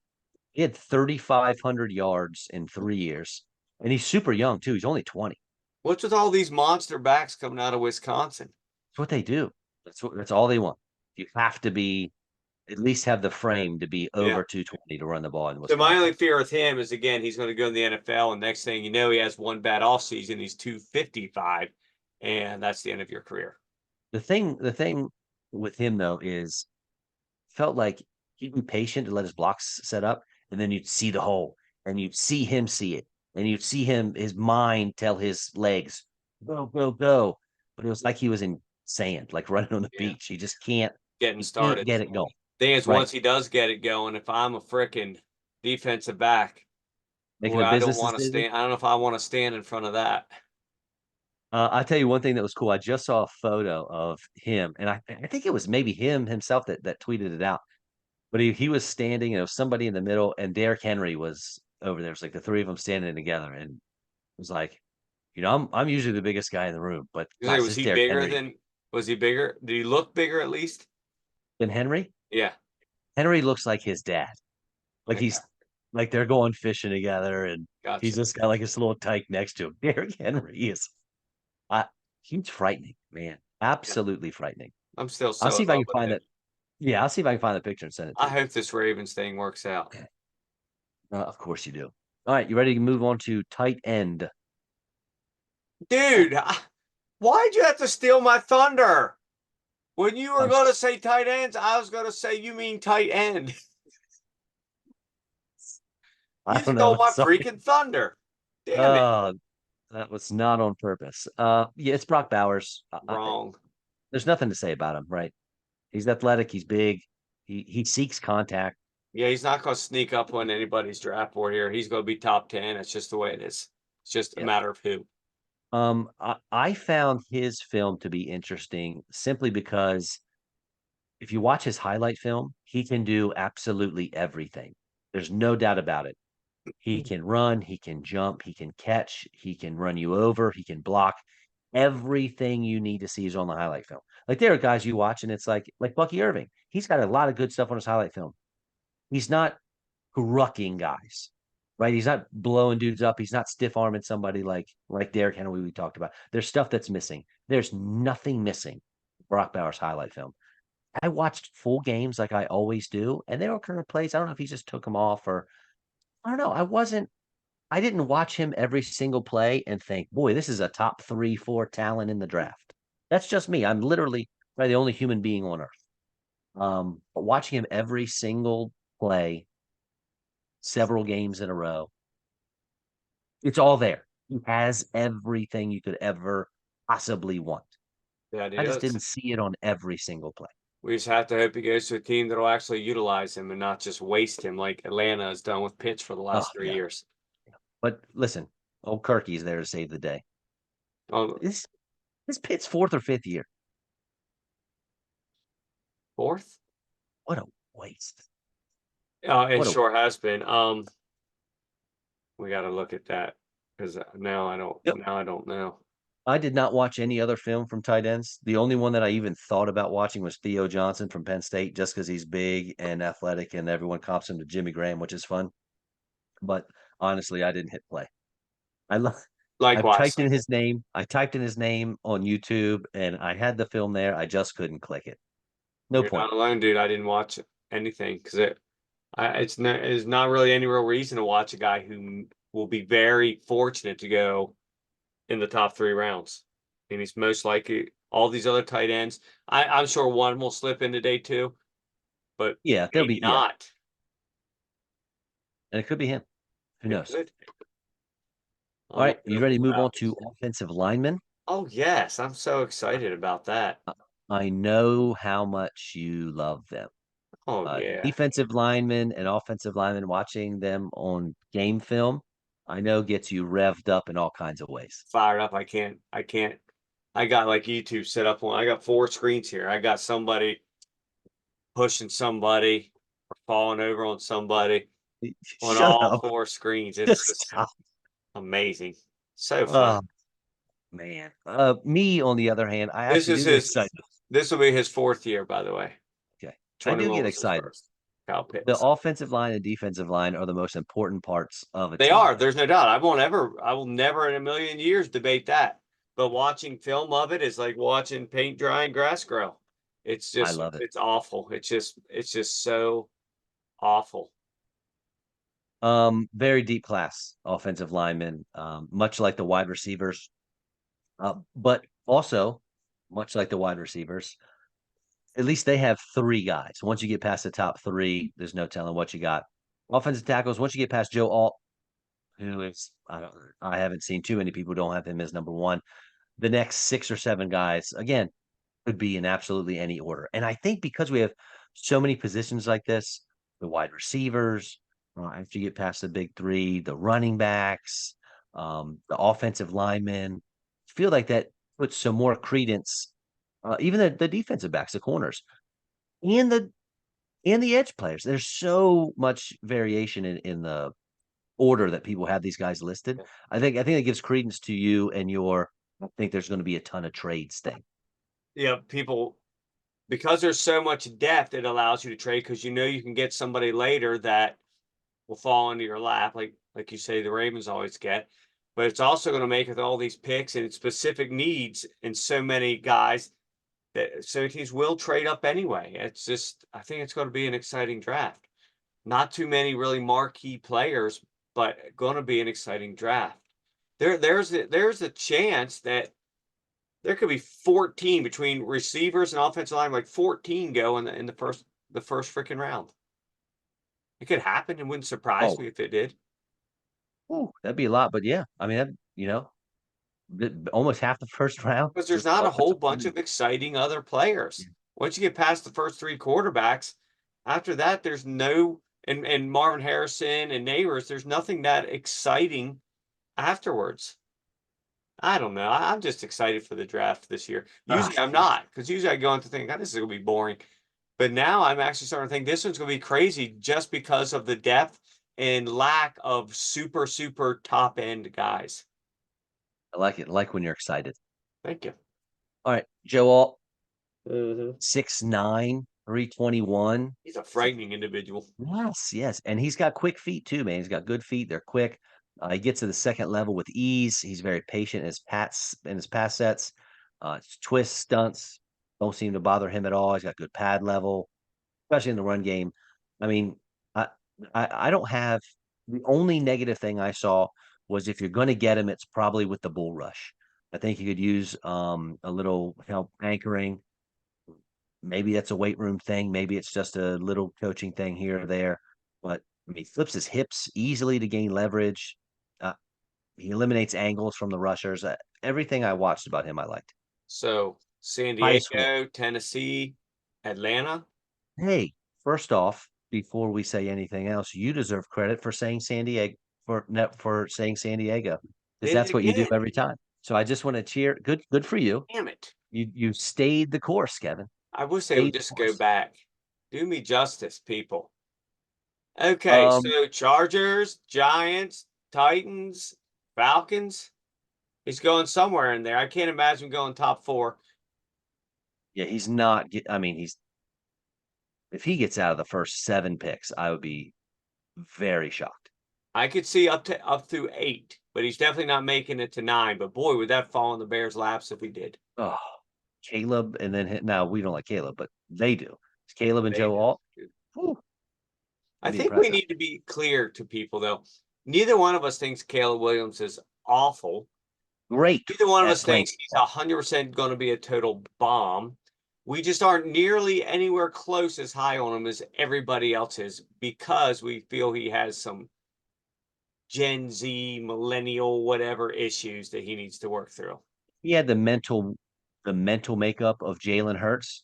He had 3,500 yards in 3 years, and he's super young too. He's only 20. What's with all these monster backs coming out of Wisconsin? That's what they do. That's all they want. You have to be at least have the frame to be Yeah. over 220 to run the ball in So my only Wisconsin. fear with him is again he's going to go in the NFL, and next thing you know, he has one bad offseason. He's 255, and that's the end of your career. The thing with him though is felt like he'd be patient to let his blocks set up, and then you'd see the hole, and you'd see him see it, and you'd see his mind tell his legs, go, go, go. But it was like he was in sand, like running on the Yeah, beach. getting He can't started. get it going. Thing is, Right. once he does get it going, if I'm a frickin' defensive back, Making boy, a I don't business want to decision. stand. I don't know if I want to stand in front of that. I tell you one thing that was cool. I just saw a photo of him, and I think it was maybe him himself that tweeted it out. But he was standing, and there was somebody in the middle, and Derrick Henry was over there. It's like the three of them standing together, and it was like I'm usually the biggest guy in the room, but gosh, Was this he Derrick bigger Henry than? Was he bigger? Did he look bigger at least? than Henry. Yeah. Henry looks like his dad. Like Okay. he's like they're going fishing together, and he's Gotcha. just got like his little tyke next to him. Derrick Henry is, I, he's frightening, man. Yeah. Absolutely frightening. I'm still I'll so see in if I love can with find him. that. Yeah, I'll see if I can find the picture and send it to I you. hope this Ravens thing works out. Of course you do. All right, you ready to move on to tight end? Dude, why'd you have to steal my thunder? When you were I'm, going to say tight ends, I was going to say you mean tight end. I You don't stole know. my Sorry. freaking thunder. Damn it. Uh, that was not on purpose. Yeah, it's Brock Bowers. Wrong. There's nothing to say about him, right? He's athletic. He's big. He seeks contact. Yeah, he's not going to sneak up on anybody's draft board here. He's going to be top 10. It's just the way it is. It's just a Yeah. matter of who. I found his film to be interesting simply because if you watch his highlight film, he can do absolutely everything. There's no doubt about it. He can run, he can jump, he can catch, he can run you over, he can block. Everything you need to see is on the highlight film. Like there are guys you watch and it's like Bucky Irving. He's got a lot of good stuff on his highlight film. He's not rucking guys, right? He's not blowing dudes up. He's not stiff arming somebody like Derrick Henry we talked about. There's stuff that's missing. There's nothing missing. Brock Bowers highlight film. I watched full games like I always do, and there were current plays. I don't know if he just took them off or I don't know. I didn't watch him every single play and think, boy, this is a top 3, 4 talent in the draft. That's just me. I'm literally probably the only human being on earth. But watching him every single play, several games in a row, it's all there. He has everything you could ever possibly want. Yeah, he I just does. didn't see it on every single play. We just have to hope he goes to a team that'll actually utilize him and not just waste him like Atlanta has done with Pitts for the Oh last 3 yeah. years. But listen, old Kirky's there to save the day. Um, This Pitt's fourth or fifth year. fourth? What a waste. It What a sure has been. We got to look at that because Yep. now I don't know. I did not watch any other film from tight ends. The only one that I even thought about watching was Theo Johnson from Penn State, just because he's big and athletic, and everyone comps him to Jimmy Graham, which is fun. But honestly, I didn't hit play. I love. I've Likewise, typed in his name. I typed in his name on YouTube, and I had the film there. I just couldn't click it. No you're point. not alone, dude. I didn't watch anything because it's not really any real reason to watch a guy who will be very fortunate to go in the top 3 rounds. And he's most likely all these other tight ends. I'm sure one will slip into day two, but Yeah, there'll be maybe not. and it could be him. Who It knows? could. All I'm right, looking you at ready to move on the to offensive linemen? Oh yes, I'm so excited about that. I know how much you love them. Oh yeah. Defensive linemen and offensive linemen, watching them on game film, I know gets you revved up in all kinds of ways. Fired up. I can't. I got like YouTube set up on. I got 4 screens here. I got somebody pushing somebody or falling over on somebody on Shut all up. 4 screens. It's Just just stop. amazing. So fun. Oh man. Me on the other hand, I This actually is do get his. excited. This will be his 4th year, by the way. Okay. I do 21 get was his excited. first. Kyle The Pitts. offensive line and defensive line are the most important parts of a They team. are. There's no doubt. I will never in a million years debate that. But watching film of it is like watching paint dry and grass grow. I love it. It's awful. It's just so awful. Very deep class offensive linemen, much like the wide receivers, but also much like the wide receivers. At least they have three guys. Once you get past the top three, there's no telling what you got. Offensive tackles. Once you get past Joe Alt, who is I haven't seen too many people don't have him as number one. The next 6 or 7 guys, again, could be in absolutely any order. And I think because we have so many positions like this, the wide receivers, after you get past the big three, the running backs, the offensive linemen, feel like that puts some more credence, even the defensive backs, the corners, and the edge players. There's so much variation in the order that people have these guys listed. I think it gives credence to you and your. I think there's going to be a ton of trades thing. Yeah, people, because there's so much depth, it allows you to trade because you can get somebody later that will fall into your lap, like you say, the Ravens always get. But it's also going to make with all these picks and specific needs and so many guys that so teams will trade up anyway. It's just I think it's going to be an exciting draft. Not too many really marquee players, but going to be an exciting draft. There's a chance that there could be 14 between receivers and offensive line, like 14 go in the first freaking round. It could happen. It wouldn't surprise Oh, me if it did. that'd be a lot. But yeah, I mean, almost half the first round, Because there's just not a whole offensive bunch line. of exciting other players. Yeah. Once you get past the first three quarterbacks, after that, there's no and Marvin Harrison and Neighbors, there's nothing that exciting afterwards. I don't know. I'm just excited for the draft this year. Ah, Usually I'm not, because usually I go into thinking, God, this is gonna be boring. But now I'm actually starting to think this one's gonna be crazy just because of the depth and lack of super, super top end guys. I like it. I like when you're excited. Thank you. All right, Joe Alt, Mhm. 6'9", 321. He's a frightening individual. Yes, yes. And he's got quick feet too, man. He's got good feet. They're quick. He gets to the second level with ease. He's very patient in his pass sets. His twist stunts don't seem to bother him at all. He's got good pad level, especially in the run game. I mean, I I don't have the only negative thing I saw was if you're going to get him, it's probably with the bull rush. I think you could use a little help anchoring. Maybe that's a weight room thing. Maybe it's just a little coaching thing here or there. But I mean, he flips his hips easily to gain leverage. Uh, he eliminates angles from the rushers. Everything I watched about him, I liked. So San High score. Diego, Tennessee, Atlanta. Hey, first off, before we say anything else, you deserve credit for saying San Diego for saying San Diego because Did it that's what you do again. every time. So I just want to cheer. Good for you. Damn it. You stayed the course, Kevin. I wish they would Stayed the just go course. back. Do me justice, people. Okay, Um, so Chargers, Giants, Titans, Falcons. He's going somewhere in there. I can't imagine going top four. yeah, he's not. I mean, he's if he gets out of the first 7 picks, I would be very shocked. I could see up through 8, but he's definitely not making it to 9. But boy, would that fall in the Bears' laps if he did. Oh, Caleb, and then now we don't like Caleb, but they do. It's Caleb and They Joe Alt. do. Whew, I that'd be think we impressive. need to be clear to people, though. Neither one of us thinks Caleb Williams is awful. Great Neither one of at us playing thinks he's football. 100% going to be a total bomb. We just aren't nearly anywhere close as high on him as everybody else is because we feel he has some Gen Z, millennial, whatever issues that he needs to work through. He had the mental makeup of Jalen Hurts,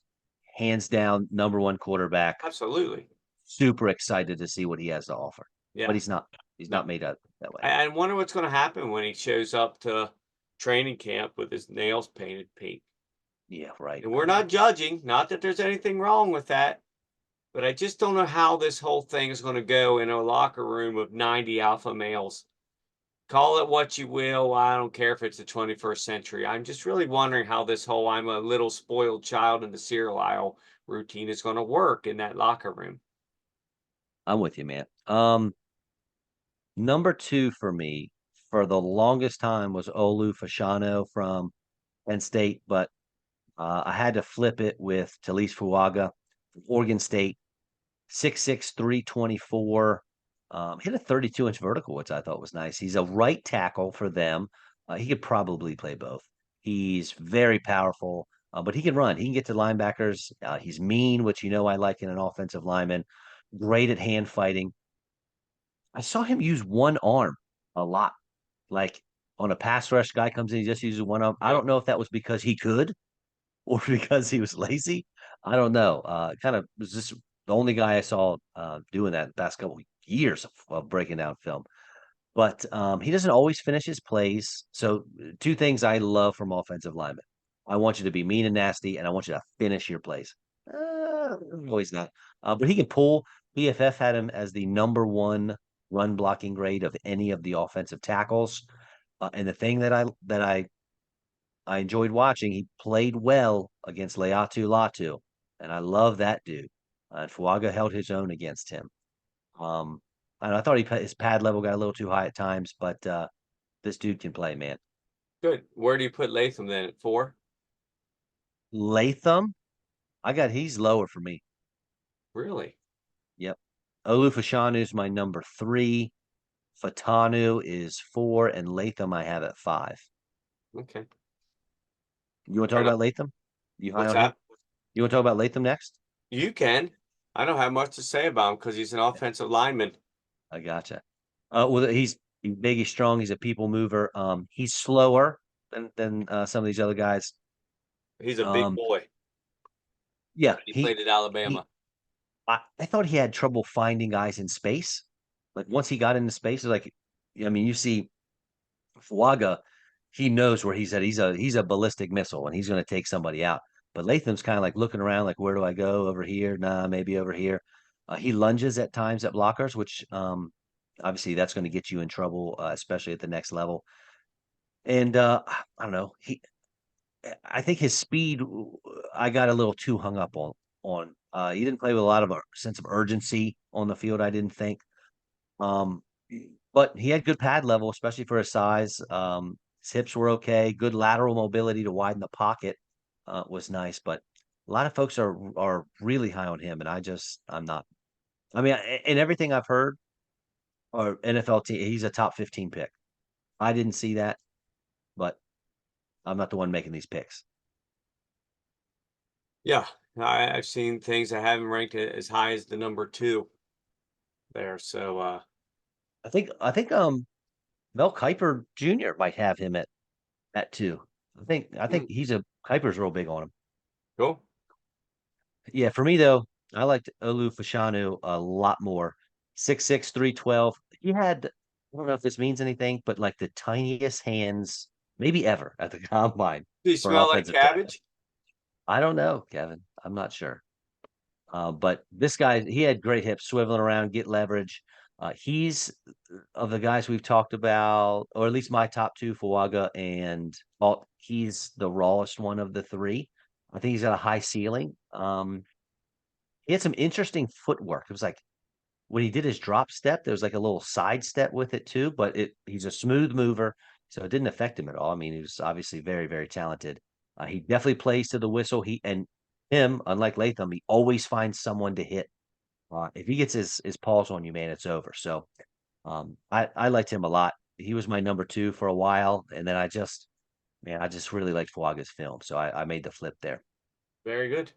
hands down number one quarterback. Absolutely. Super excited to see what he has to offer, but Yeah. he's not. He's No. not made up that way. I wonder what's going to happen when he shows up to training camp with his nails painted pink. Yeah, right. And I we're know. not judging, not that there's anything wrong with that, but I just don't know how this whole thing is going to go in a locker room of 90 alpha males. Call it what you will. I don't care if it's the 21st century. I'm just really wondering how this whole I'm a little spoiled child in the cereal aisle routine is going to work in that locker room. I'm with you, man. Number two for me for the longest time was Olu Fashano from Penn State, but I had to flip it with Talise Fuaga from Oregon State, 6'6", 324. Hit a 32-inch vertical, which I thought was nice. He's a right tackle for them. He could probably play both. He's very powerful, but he can run. He can get to linebackers. He's mean, which I like in an offensive lineman. Great at hand fighting. I saw him use one arm a lot. Like on a pass rush, guy comes in, he just uses one arm. I Yep. don't know if that was because he could or because he was lazy. I don't know. Kind of was just the only guy I saw doing that the past couple of years of breaking down film. But he doesn't always finish his plays. So two things I love from offensive linemen. I want you to be mean and nasty, and I want you to finish your plays. Always not. But he can pull. BFF had him as the number one run blocking grade of any of the offensive tackles. And the thing that I enjoyed watching, he played well against Leatu Latu, and I love that dude. And Fuaga held his own against him. Um, and I thought his pad level got a little too high at times, but this dude can play, man. Good. Where do you put Latham then? At 4? Latham, he's lower for me. Really? Yep. Olufashanu is my number 3. Fatanu is 4, and Latham I have at 5. Okay. You want to Fair talk enough. about Latham? You high What's on him? that? You want to talk about Latham next? You can. I don't have much to say about him because he's an offensive lineman. I gotcha. Well, he's big, he's strong, he's a people mover. He's slower than some of these other guys. He's a big Um, boy. yeah, He played at Alabama. I thought he had trouble finding guys in space. Like once he got into space, it's like, I mean, you see Fuaga, he knows where he's at. He's a ballistic missile, and he's going to take somebody out. But Latham's kind of like looking around, like, where do I go? Over here? Nah, maybe over here. He lunges at times at blockers, which obviously that's going to get you in trouble, especially at the next level. And I don't know. I think his speed, I got a little too hung up on. He didn't play with a lot of a sense of urgency on the field. I didn't think. Um, but he had good pad level, especially for his size. His hips were okay. Good lateral mobility to widen the pocket was nice. But a lot of folks are really high on him, and I'm not. I mean, in everything I've heard, or NFL team, he's a top 15 pick. I didn't see that, but I'm not the one making these picks. Yeah, I've seen things that haven't ranked it as high as the number 2 there. So I think Mel Kiper Jr. might have him at 2. I think mm, he's a Kiper's real big on him. cool. Yeah, for me though, I liked Olu Fashanu a lot more. 6'6", 312. He had, I don't know if this means anything, but like the tiniest hands maybe ever at the combine Do you for an smell like offensive tackle. cabbage? I don't know, Kevin. I'm not sure. But this guy, he had great hips, swiveling around, get leverage. He's of the guys we've talked about, or at least my top 2, Fuaga and Alt. He's the rawest one of the 3. I think he's got a high ceiling. He had some interesting footwork. It was like when he did his drop step, there was like a little side step with it too, but he's a smooth mover, so it didn't affect him at all. I mean, he was obviously very, very talented. He definitely plays to the whistle. Him, unlike Latham, he always finds someone to hit. If he gets his paws on you, man, it's over. So I liked him a lot. He was my number 2 for a while, and then I just really liked Fuaga's film, so I made the flip there. Very good.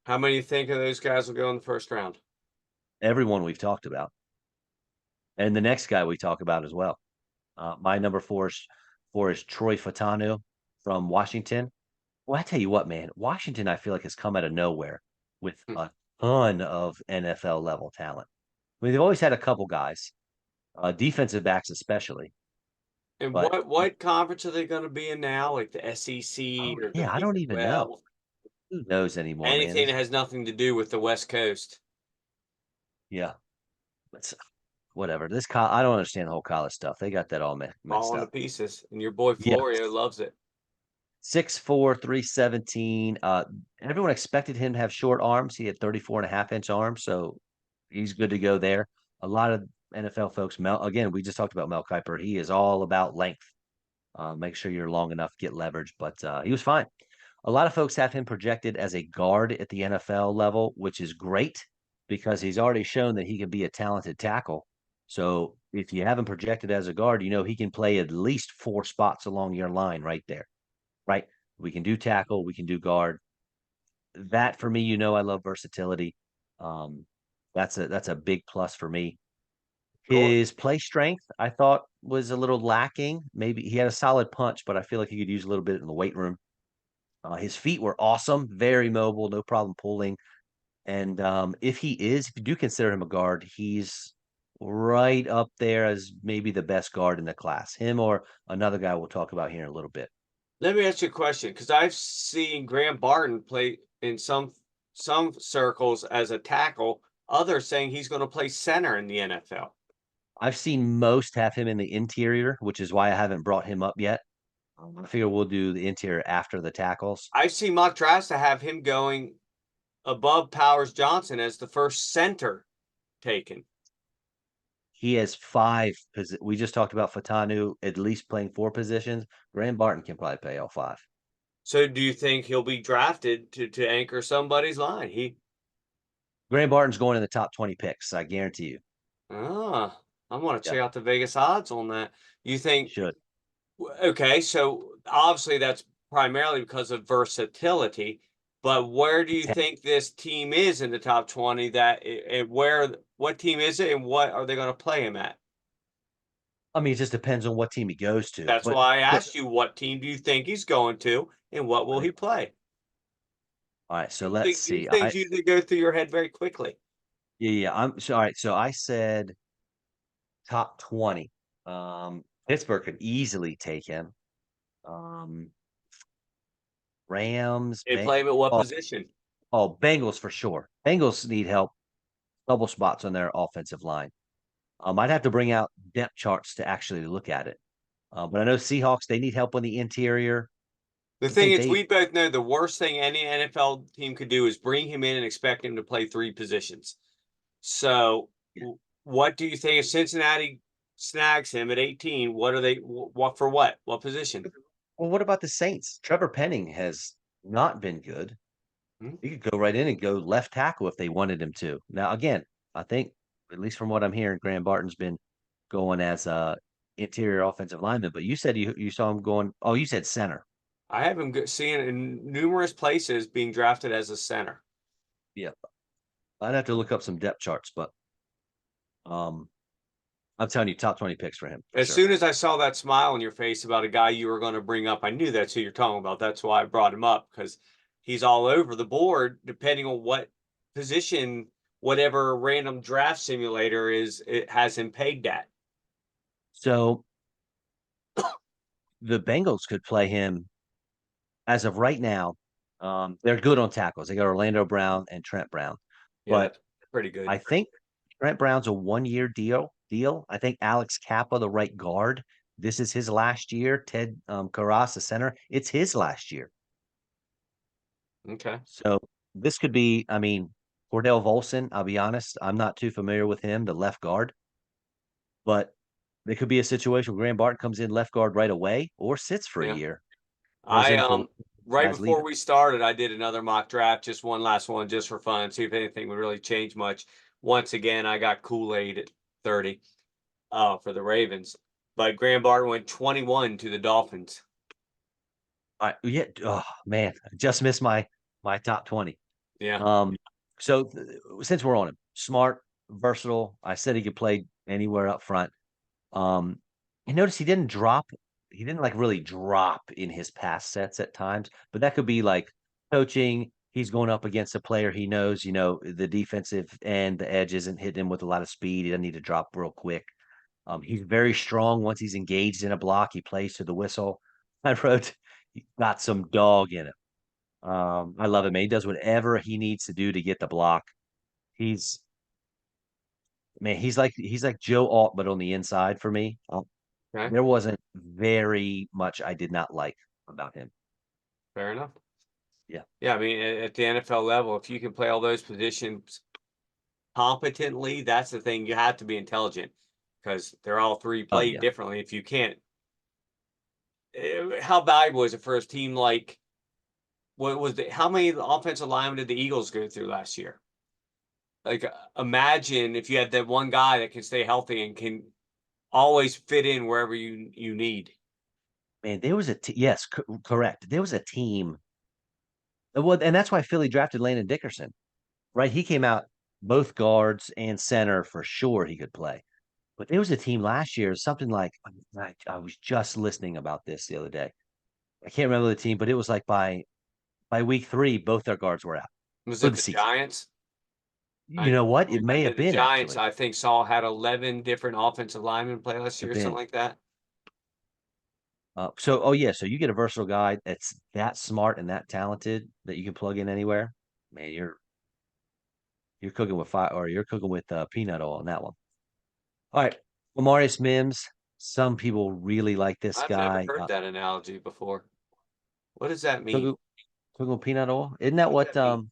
How many think of those guys will go in the first round? Everyone we've talked about, and the next guy we talk about as well. My number four is Troy Fatanu from Washington. Well, I tell you what, man, Washington, I feel like has come out of nowhere with Hmm. a ton of NFL level talent. I mean, they've always had a couple guys, defensive backs especially, And but what conference are they going to be in now? Like the SEC oh or the yeah, I Big don't even know. 12? Who knows anymore, man? Anything that has nothing to do with the West Coast. Yeah, it's whatever. I don't understand the whole college stuff. They got that all messed Falling to up. pieces. And your boy Yeah, Florio loves it. 6'4", 317. Everyone expected him to have short arms. He had 34.5-inch arms, so he's good to go there. A lot of NFL folks, again, we just talked about Mel Kiper. He is all about length. Make sure you're long enough to get leverage, but he was fine. A lot of folks have him projected as a guard at the NFL level, which is great because he's already shown that he can be a talented tackle. So if you have him projected as a guard, he can play at least 4 spots along your line right there, right? We can do tackle, we can do guard. That for me, I love versatility. Um, that's a big plus for me. Cool. His play strength, I thought, was a little lacking. Maybe he had a solid punch, but I feel like he could use a little bit in the weight room. His feet were awesome, very mobile, no problem pulling. And if you do consider him a guard, he's right up there as maybe the best guard in the class. Him or another guy we'll talk about here in a little bit. Let me ask you a question because I've seen Graham Barton play in some circles as a tackle, others saying he's going to play center in the NFL. I've seen most have him in the interior, which is why I haven't brought him up yet. I figure we'll do the interior after the tackles. I've seen mock drafts to have him going above Powers Johnson as the first center taken. He has five. We just talked about Fatanu at least playing four positions. Graham Barton can probably play all five. So do you think he'll be drafted to anchor somebody's line? Graham Barton's going in the top 20 picks. I guarantee you. Ah, I want to Yeah, check out the Vegas odds on that. You think, should. okay, so obviously that's primarily because of versatility, but where do you think this team is in the top 20 what team is it and what are they going to play him at? I mean, it just depends on what team he goes to. That's But why I look, asked you what team do you think he's going to and what will he play? all right. So let's These see. things usually go through your head very quickly. Yeah. I'm so all right. So I said top 20. Pittsburgh could easily take him. Um, Rams, They play him at what oh, position? Bengals for sure. Bengals need help, double spots on their offensive line. I'd have to bring out depth charts to actually look at it. But I know Seahawks, they need help on the interior. The I thing think is, they, we both know the worst thing any NFL team could do is bring him in and expect him to play three positions. So, what do you think if Cincinnati snags him at 18? What are they? What for? What? What position? well, what about the Saints? Trevor Penning has not been good. Hmm? He could go right in and go left tackle if they wanted him to. Now, again, I think, at least from what I'm hearing, Graham Barton's been going as a interior offensive lineman. But you said you saw him going. Oh, you said center. I have him seeing in numerous places being drafted as a center. Yeah, I'd have to look up some depth charts, but um, I'm telling you, top 20 picks for him for As sure. soon as I saw that smile on your face about a guy you were going to bring up, I knew that's who you're talking about. That's why I brought him up because he's all over the board, depending on what position, whatever random draft simulator it has him pegged at. So the Bengals could play him as of right now. They're good on tackles. They got Orlando Brown and Trent Brown, Yeah, but that's pretty good. I think Trent Brown's a 1 year deal. I think Alex Kappa, the right guard, this is his last year. Ted Karras, the center, it's his last year. Okay. So this could be, I mean, Cordell Volson, I'll be honest, I'm not too familiar with him, the left guard, but there could be a situation where Graham Barton comes in left guard right away or sits for a Yeah. year, fills I in for right guys before leaving. we started, I did another mock draft, just one last one, just for fun, see if anything would really change much. Once again, I got Kool-Aid at 30 for the Ravens. But Graham Barton went 21 to the Dolphins. Yeah, oh man, I just missed my top 20. Yeah. Um, so since we're on him, smart, versatile. I said he could play anywhere up front. You notice he didn't drop. He didn't like really drop in his pass sets at times, but that could be like coaching. He's going up against a player he knows, the defensive end, the edge isn't hitting him with a lot of speed. He doesn't need to drop real quick. He's very strong once he's engaged in a block. He plays to the whistle. I wrote, he got some dog in him. I love it, man. He does whatever he needs to do to get the block. He's man, he's like Joe Alt, but on the inside for me. Okay. There wasn't very much I did not like about him. Fair enough. Yeah. Yeah, I mean, at the NFL level, if you can play all those positions competently, that's the thing. You have to be intelligent because they're all three Oh played yeah. differently. If you can't, how valuable is it for a team like how many offensive linemen did the Eagles go through last year? Like, imagine if you had that one guy that can stay healthy and can always fit in wherever you need. Man, there was yes, correct. There was a team. Well, and that's why Philly drafted Landon Dickerson, right? He came out both guards and center for sure he could play. But there was a team last year, something like I was just listening about this the other day. I can't remember the team, but it was like by week 3, both their guards were out Was for it the the season. Giants? You know what? It I may have know the been Giants, actually. I think, Saul had 11 different offensive linemen play last Have year, something been. like that. Oh yeah, so you get a versatile guy that's that smart and that talented that you can plug in anywhere. Man, You're cooking with fire, or you're cooking with peanut oil on that one. All right, Lamarius Mims. Some people really like this I've never guy. heard that analogy before. What does that mean? Cooking, cooking with peanut oil. What does that mean?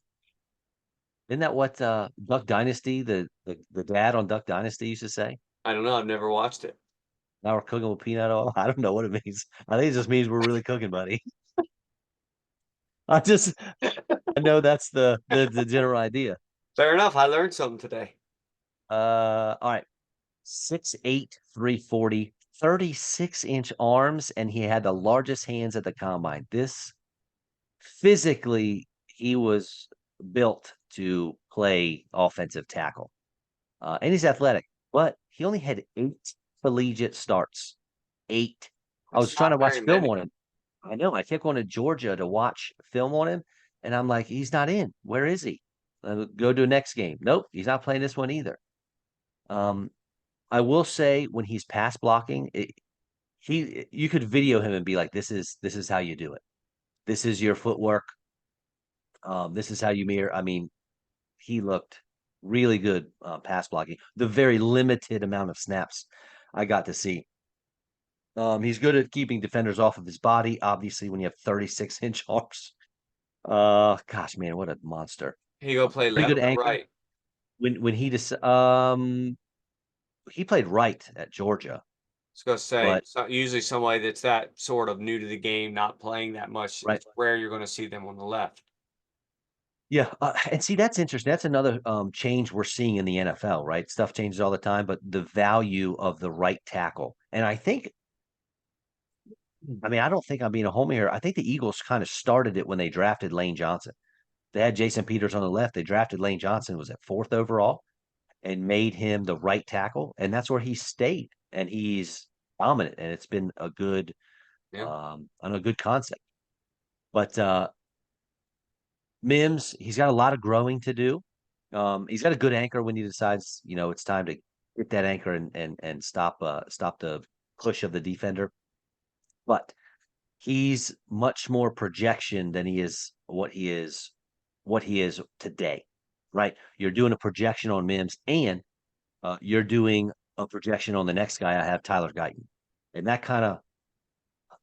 Isn't that what Duck Dynasty, the dad on Duck Dynasty used to say? I don't know. I've never watched it. Now we're cooking with peanut oil. I don't know what it means. I think it just means we're really cooking, buddy. I just I know that's the general idea. Fair enough. I learned something today. All right. 6'8", 340, 36-inch arms, and he had the largest hands at the combine. This physically, he was built to play offensive tackle. And he's athletic, but he only had 8 collegiate starts. 8. I That's was trying not to watch very film many. on him. I know. I kept going to Georgia to watch film on him, and I'm like, he's not in. Where is he? Go to the next game. Nope, he's not playing this one either. Um, I will say when he's pass blocking, you could video him and be like, this is how you do it. This is your footwork. This is how you mirror. I mean, he looked really good pass blocking. The very limited amount of snaps I got to see. He's good at keeping defenders off of his body. Obviously, when you have 36-inch arms, gosh, man, what a monster! He go play Pretty good left or anchor. right? When he played right at Georgia, I was gonna say, but so usually somebody that's that sort of new to the game, not playing that much, right, it's rare you're gonna see them on the left. yeah, and see that's interesting. That's another change we're seeing in the NFL, right? Stuff changes all the time, but the value of the right tackle, and I mean, I don't think I'm being a homer here. I think the Eagles kind of started it when they drafted Lane Johnson. They had Jason Peters on the left. They drafted Lane Johnson, was at fourth overall, and made him the right tackle, and that's where he stayed. And he's dominant, and it's been a good, Yeah. I know, good concept. But Mims, he's got a lot of growing to do. He's got a good anchor when he decides, it's time to hit that anchor and stop the push of the defender. But he's much more projection than he is what he is today, right? You're doing a projection on Mims, and you're doing a projection on the next guy I have, Tyler Guyton, and that kind of,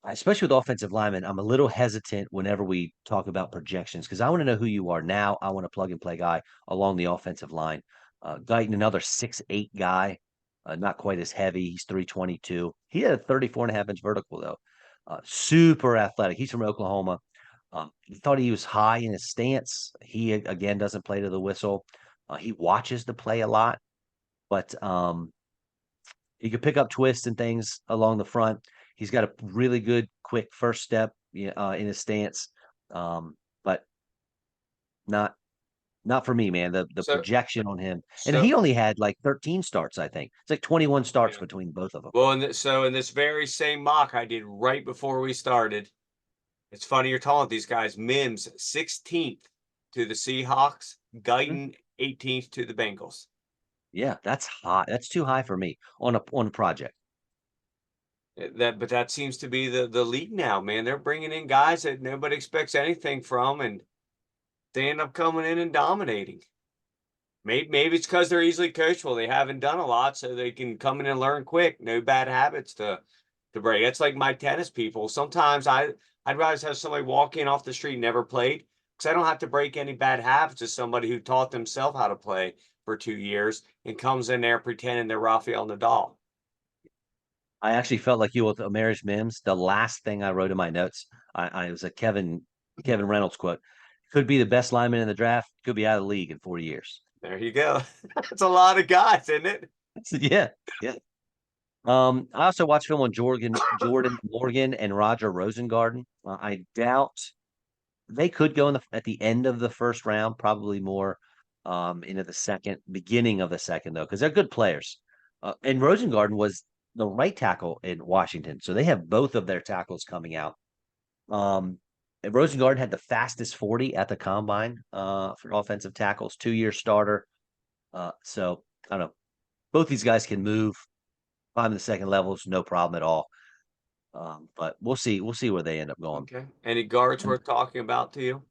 especially with offensive linemen, I'm a little hesitant whenever we talk about projections because I want to know who you are now. I want a plug and play guy along the offensive line. Guyton, another 6'8" guy, not quite as heavy. He's 322. He had a 34.5-inch vertical, though. Super athletic. He's from Oklahoma. He thought he was high in his stance. He, again, doesn't play to the whistle. He watches the play a lot, but he could pick up twists and things along the front. He's got a really good, quick first step in his stance, but not not for me, man. The So, projection on him, and so he only had like 13 starts. I think it's like 21 starts yeah. between both of them. Well, so in this very same mock I did right before we started, it's funny you're talking about these guys. Mims 16th to the Seahawks, Mhm. Guyton 18th to the Bengals. Yeah, that's high. That's too high for me on a project. But that seems to be the league now, man. They're bringing in guys that nobody expects anything from, and they end up coming in and dominating. Maybe it's because they're easily coachable. They haven't done a lot, so they can come in and learn quick. No bad habits to break. It's like my tennis people. Sometimes I'd rather have somebody walk in off the street never played because I don't have to break any bad habits as somebody who taught themselves how to play for 2 years and comes in there pretending they're Rafael Nadal. I actually felt like you with Amaris Mims. The last thing I wrote in my notes, I was a Kevin Reynolds quote. Could be the best lineman in the draft. Could be out of the league in 4 years. There you go. That's a lot of guys, isn't it? Yeah, yeah. I also watched film on Jordan Morgan and Roger Rosengarten. I doubt they could go at the end of the first round, probably more into the beginning of the second though, because they're good players. And Rosengarten was the right tackle in Washington, so they have both of their tackles coming out. And Rosengarten had the fastest 40 at the combine for offensive tackles, 2-year starter. So I don't know. Both these guys can move, climb the second levels, no problem at all. But we'll see. We'll see where they end up going. Okay. Any guards And worth talking about to you?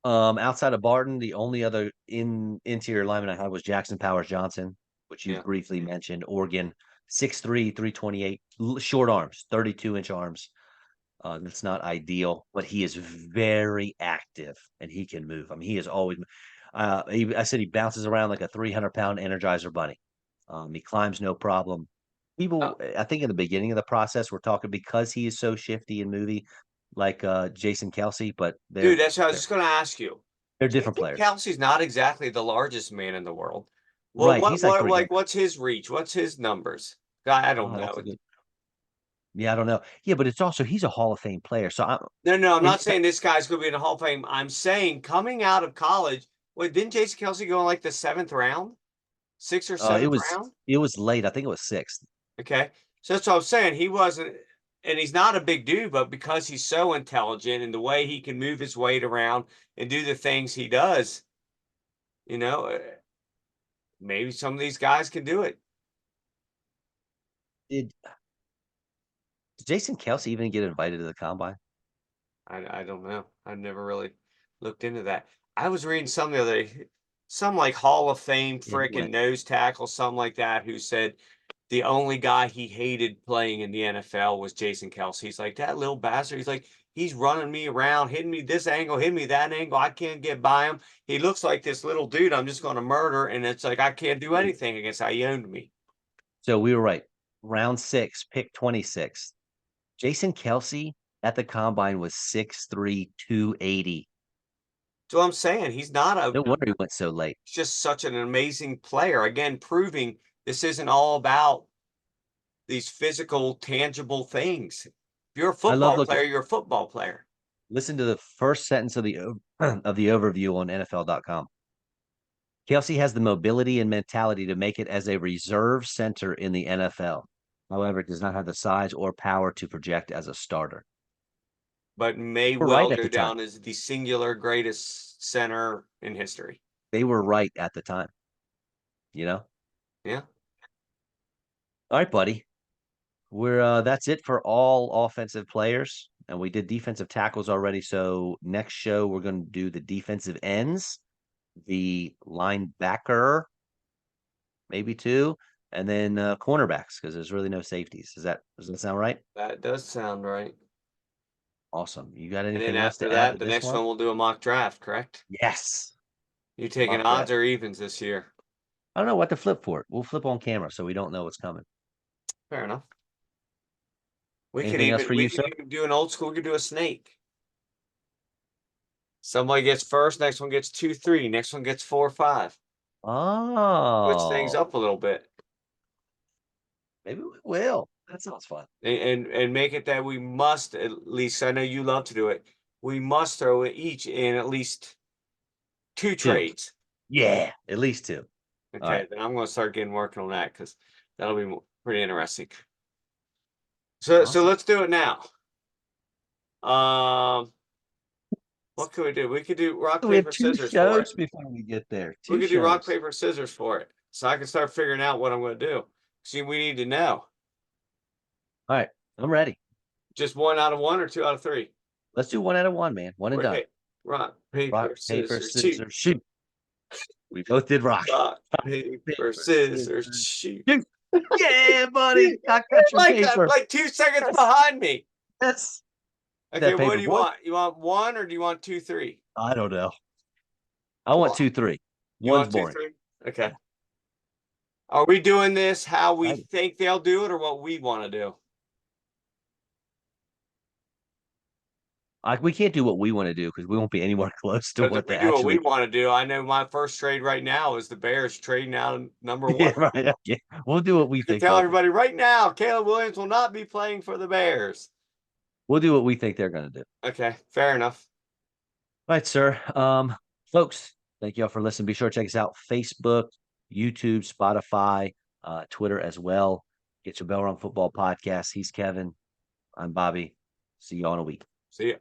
Outside of Barton, the only other interior lineman I had was Jackson Powers Johnson, which you Yeah. briefly mentioned. Oregon, 6'3", 328, short arms, 32-inch arms. That's not ideal, but he is very active and he can move. I mean, he is always. I said he bounces around like a 300-pound Energizer bunny. He climbs no problem. Oh, People, I think in the beginning of the process, we're talking because he is so shifty and movy, like Jason Kelsey, but dude, that's what I was just going to ask you. they're different Jason players. Kelsey's not exactly the largest man in the world. Well, Right. He's like what's his reach? What's his numbers? I don't oh, that's know. a good. Yeah, I don't know. Yeah, but it's also he's a Hall of Fame player. So No, I'm and not saying this guy's going to be in the Hall of Fame. I'm saying coming out of college, wait, didn't Jason Kelsey go in like the seventh round, sixth or it seventh was round? it was late. I think it was sixth. Okay, so that's what I'm saying. He wasn't, and he's not a big dude, but because he's so intelligent and the way he can move his weight around and do the things he does, you know, maybe some of these guys can do it. Did Jason Kelsey even get invited to the combine? I don't know. I've never really looked into that. I was reading some the other day, some like Hall of Fame Yeah, he frickin' went. nose tackle, something like that, who said the only guy he hated playing in the NFL was Jason Kelsey. He's like, that little bastard. He's like, he's running me around, hitting me this angle, hitting me that angle. I can't get by him. He looks like this little dude I'm just going to murder. And it's like, I can't do anything against how he owned me. So we were right. Round 6, pick 26. Jason Kelsey at the combine was 6'3", 280. So I'm saying he's not a No wonder he went so late. just such an amazing player. Again, proving this isn't all about these physical, tangible things. If you're a I love football looking. player, you're a football player. Listen to the first sentence of the of the overview on NFL.com. Kelsey has the mobility and mentality to make it as a reserve center in the NFL. However, does not have the size or power to project as a starter. But may We're right well at go the time. down as the singular greatest center in history. They were right at the time. You know. Yeah. All right, buddy. We're that's it for all offensive players, and we did defensive tackles already. So next show we're going to do the defensive ends, the linebacker, maybe two, and then cornerbacks because there's really no safeties. Does that sound right? That does sound right. Awesome. You got And then anything else after to add to that, the this next one? one we'll do a mock draft, correct? Yes. You taking Mock odds draft. or evens this year? I don't know what to flip for it. We'll flip on camera so we don't know what's coming. Fair enough. We could Anything else even for we you, could sir? even do an old school, we could do a snake. Somebody gets first, next one gets 2, 3, next one gets 4, 5. Switch things Oh, up a little bit. maybe we will. That sounds fun. And make it that we must at least, I know you love to do it, we must throw each in at least 2 Two. trades. Yeah, at least two. All Okay, right. then I'm going to start getting working on that because that'll be pretty interesting. So Awesome. let's do it now. Um, what could we do? We could do rock, We have paper, two scissors for it. shows before we get there. We Two could do rock, shows. paper, scissors for it. So I can start figuring out what I'm going to do. See, we need to know. All right. I'm ready. Just 1 out of 1 or 2 out of 3. Let's do one out of one, man. One and done. Okay. Rock, Rock, paper, paper, scissors, shoot. scissors, shoot. We both did rock. Rock, Rock, paper, paper, scissors, scissors, shoot. shoot. Yeah, buddy. I got your paper. Like 2 seconds Yes. behind me. Yes. Okay, That what paper do you boy. want? You want 1 or do you want 2, 3? I don't know. I want Well, 2, 3. you One's want two, boring. three? Okay. Are we doing this how we Excited. think they'll do it or what we want to do? We can't do what we want to do because we won't be anywhere close to Because if what we they do what we actually. want to do, I know my first trade right now is the Bears trading out number Yeah, 1. right. Okay. We'll do what we You can think tell they'll do. everybody right now, Caleb Williams will not be playing for the Bears. We'll do what we think they're going to do. Okay, fair enough. All right, sir. Folks, thank you all for listening. Be sure to check us out: Facebook, YouTube, Spotify, Twitter as well. Get your Bell Rung Football Podcast. He's Kevin. I'm Bobby. See you all in a week. See ya.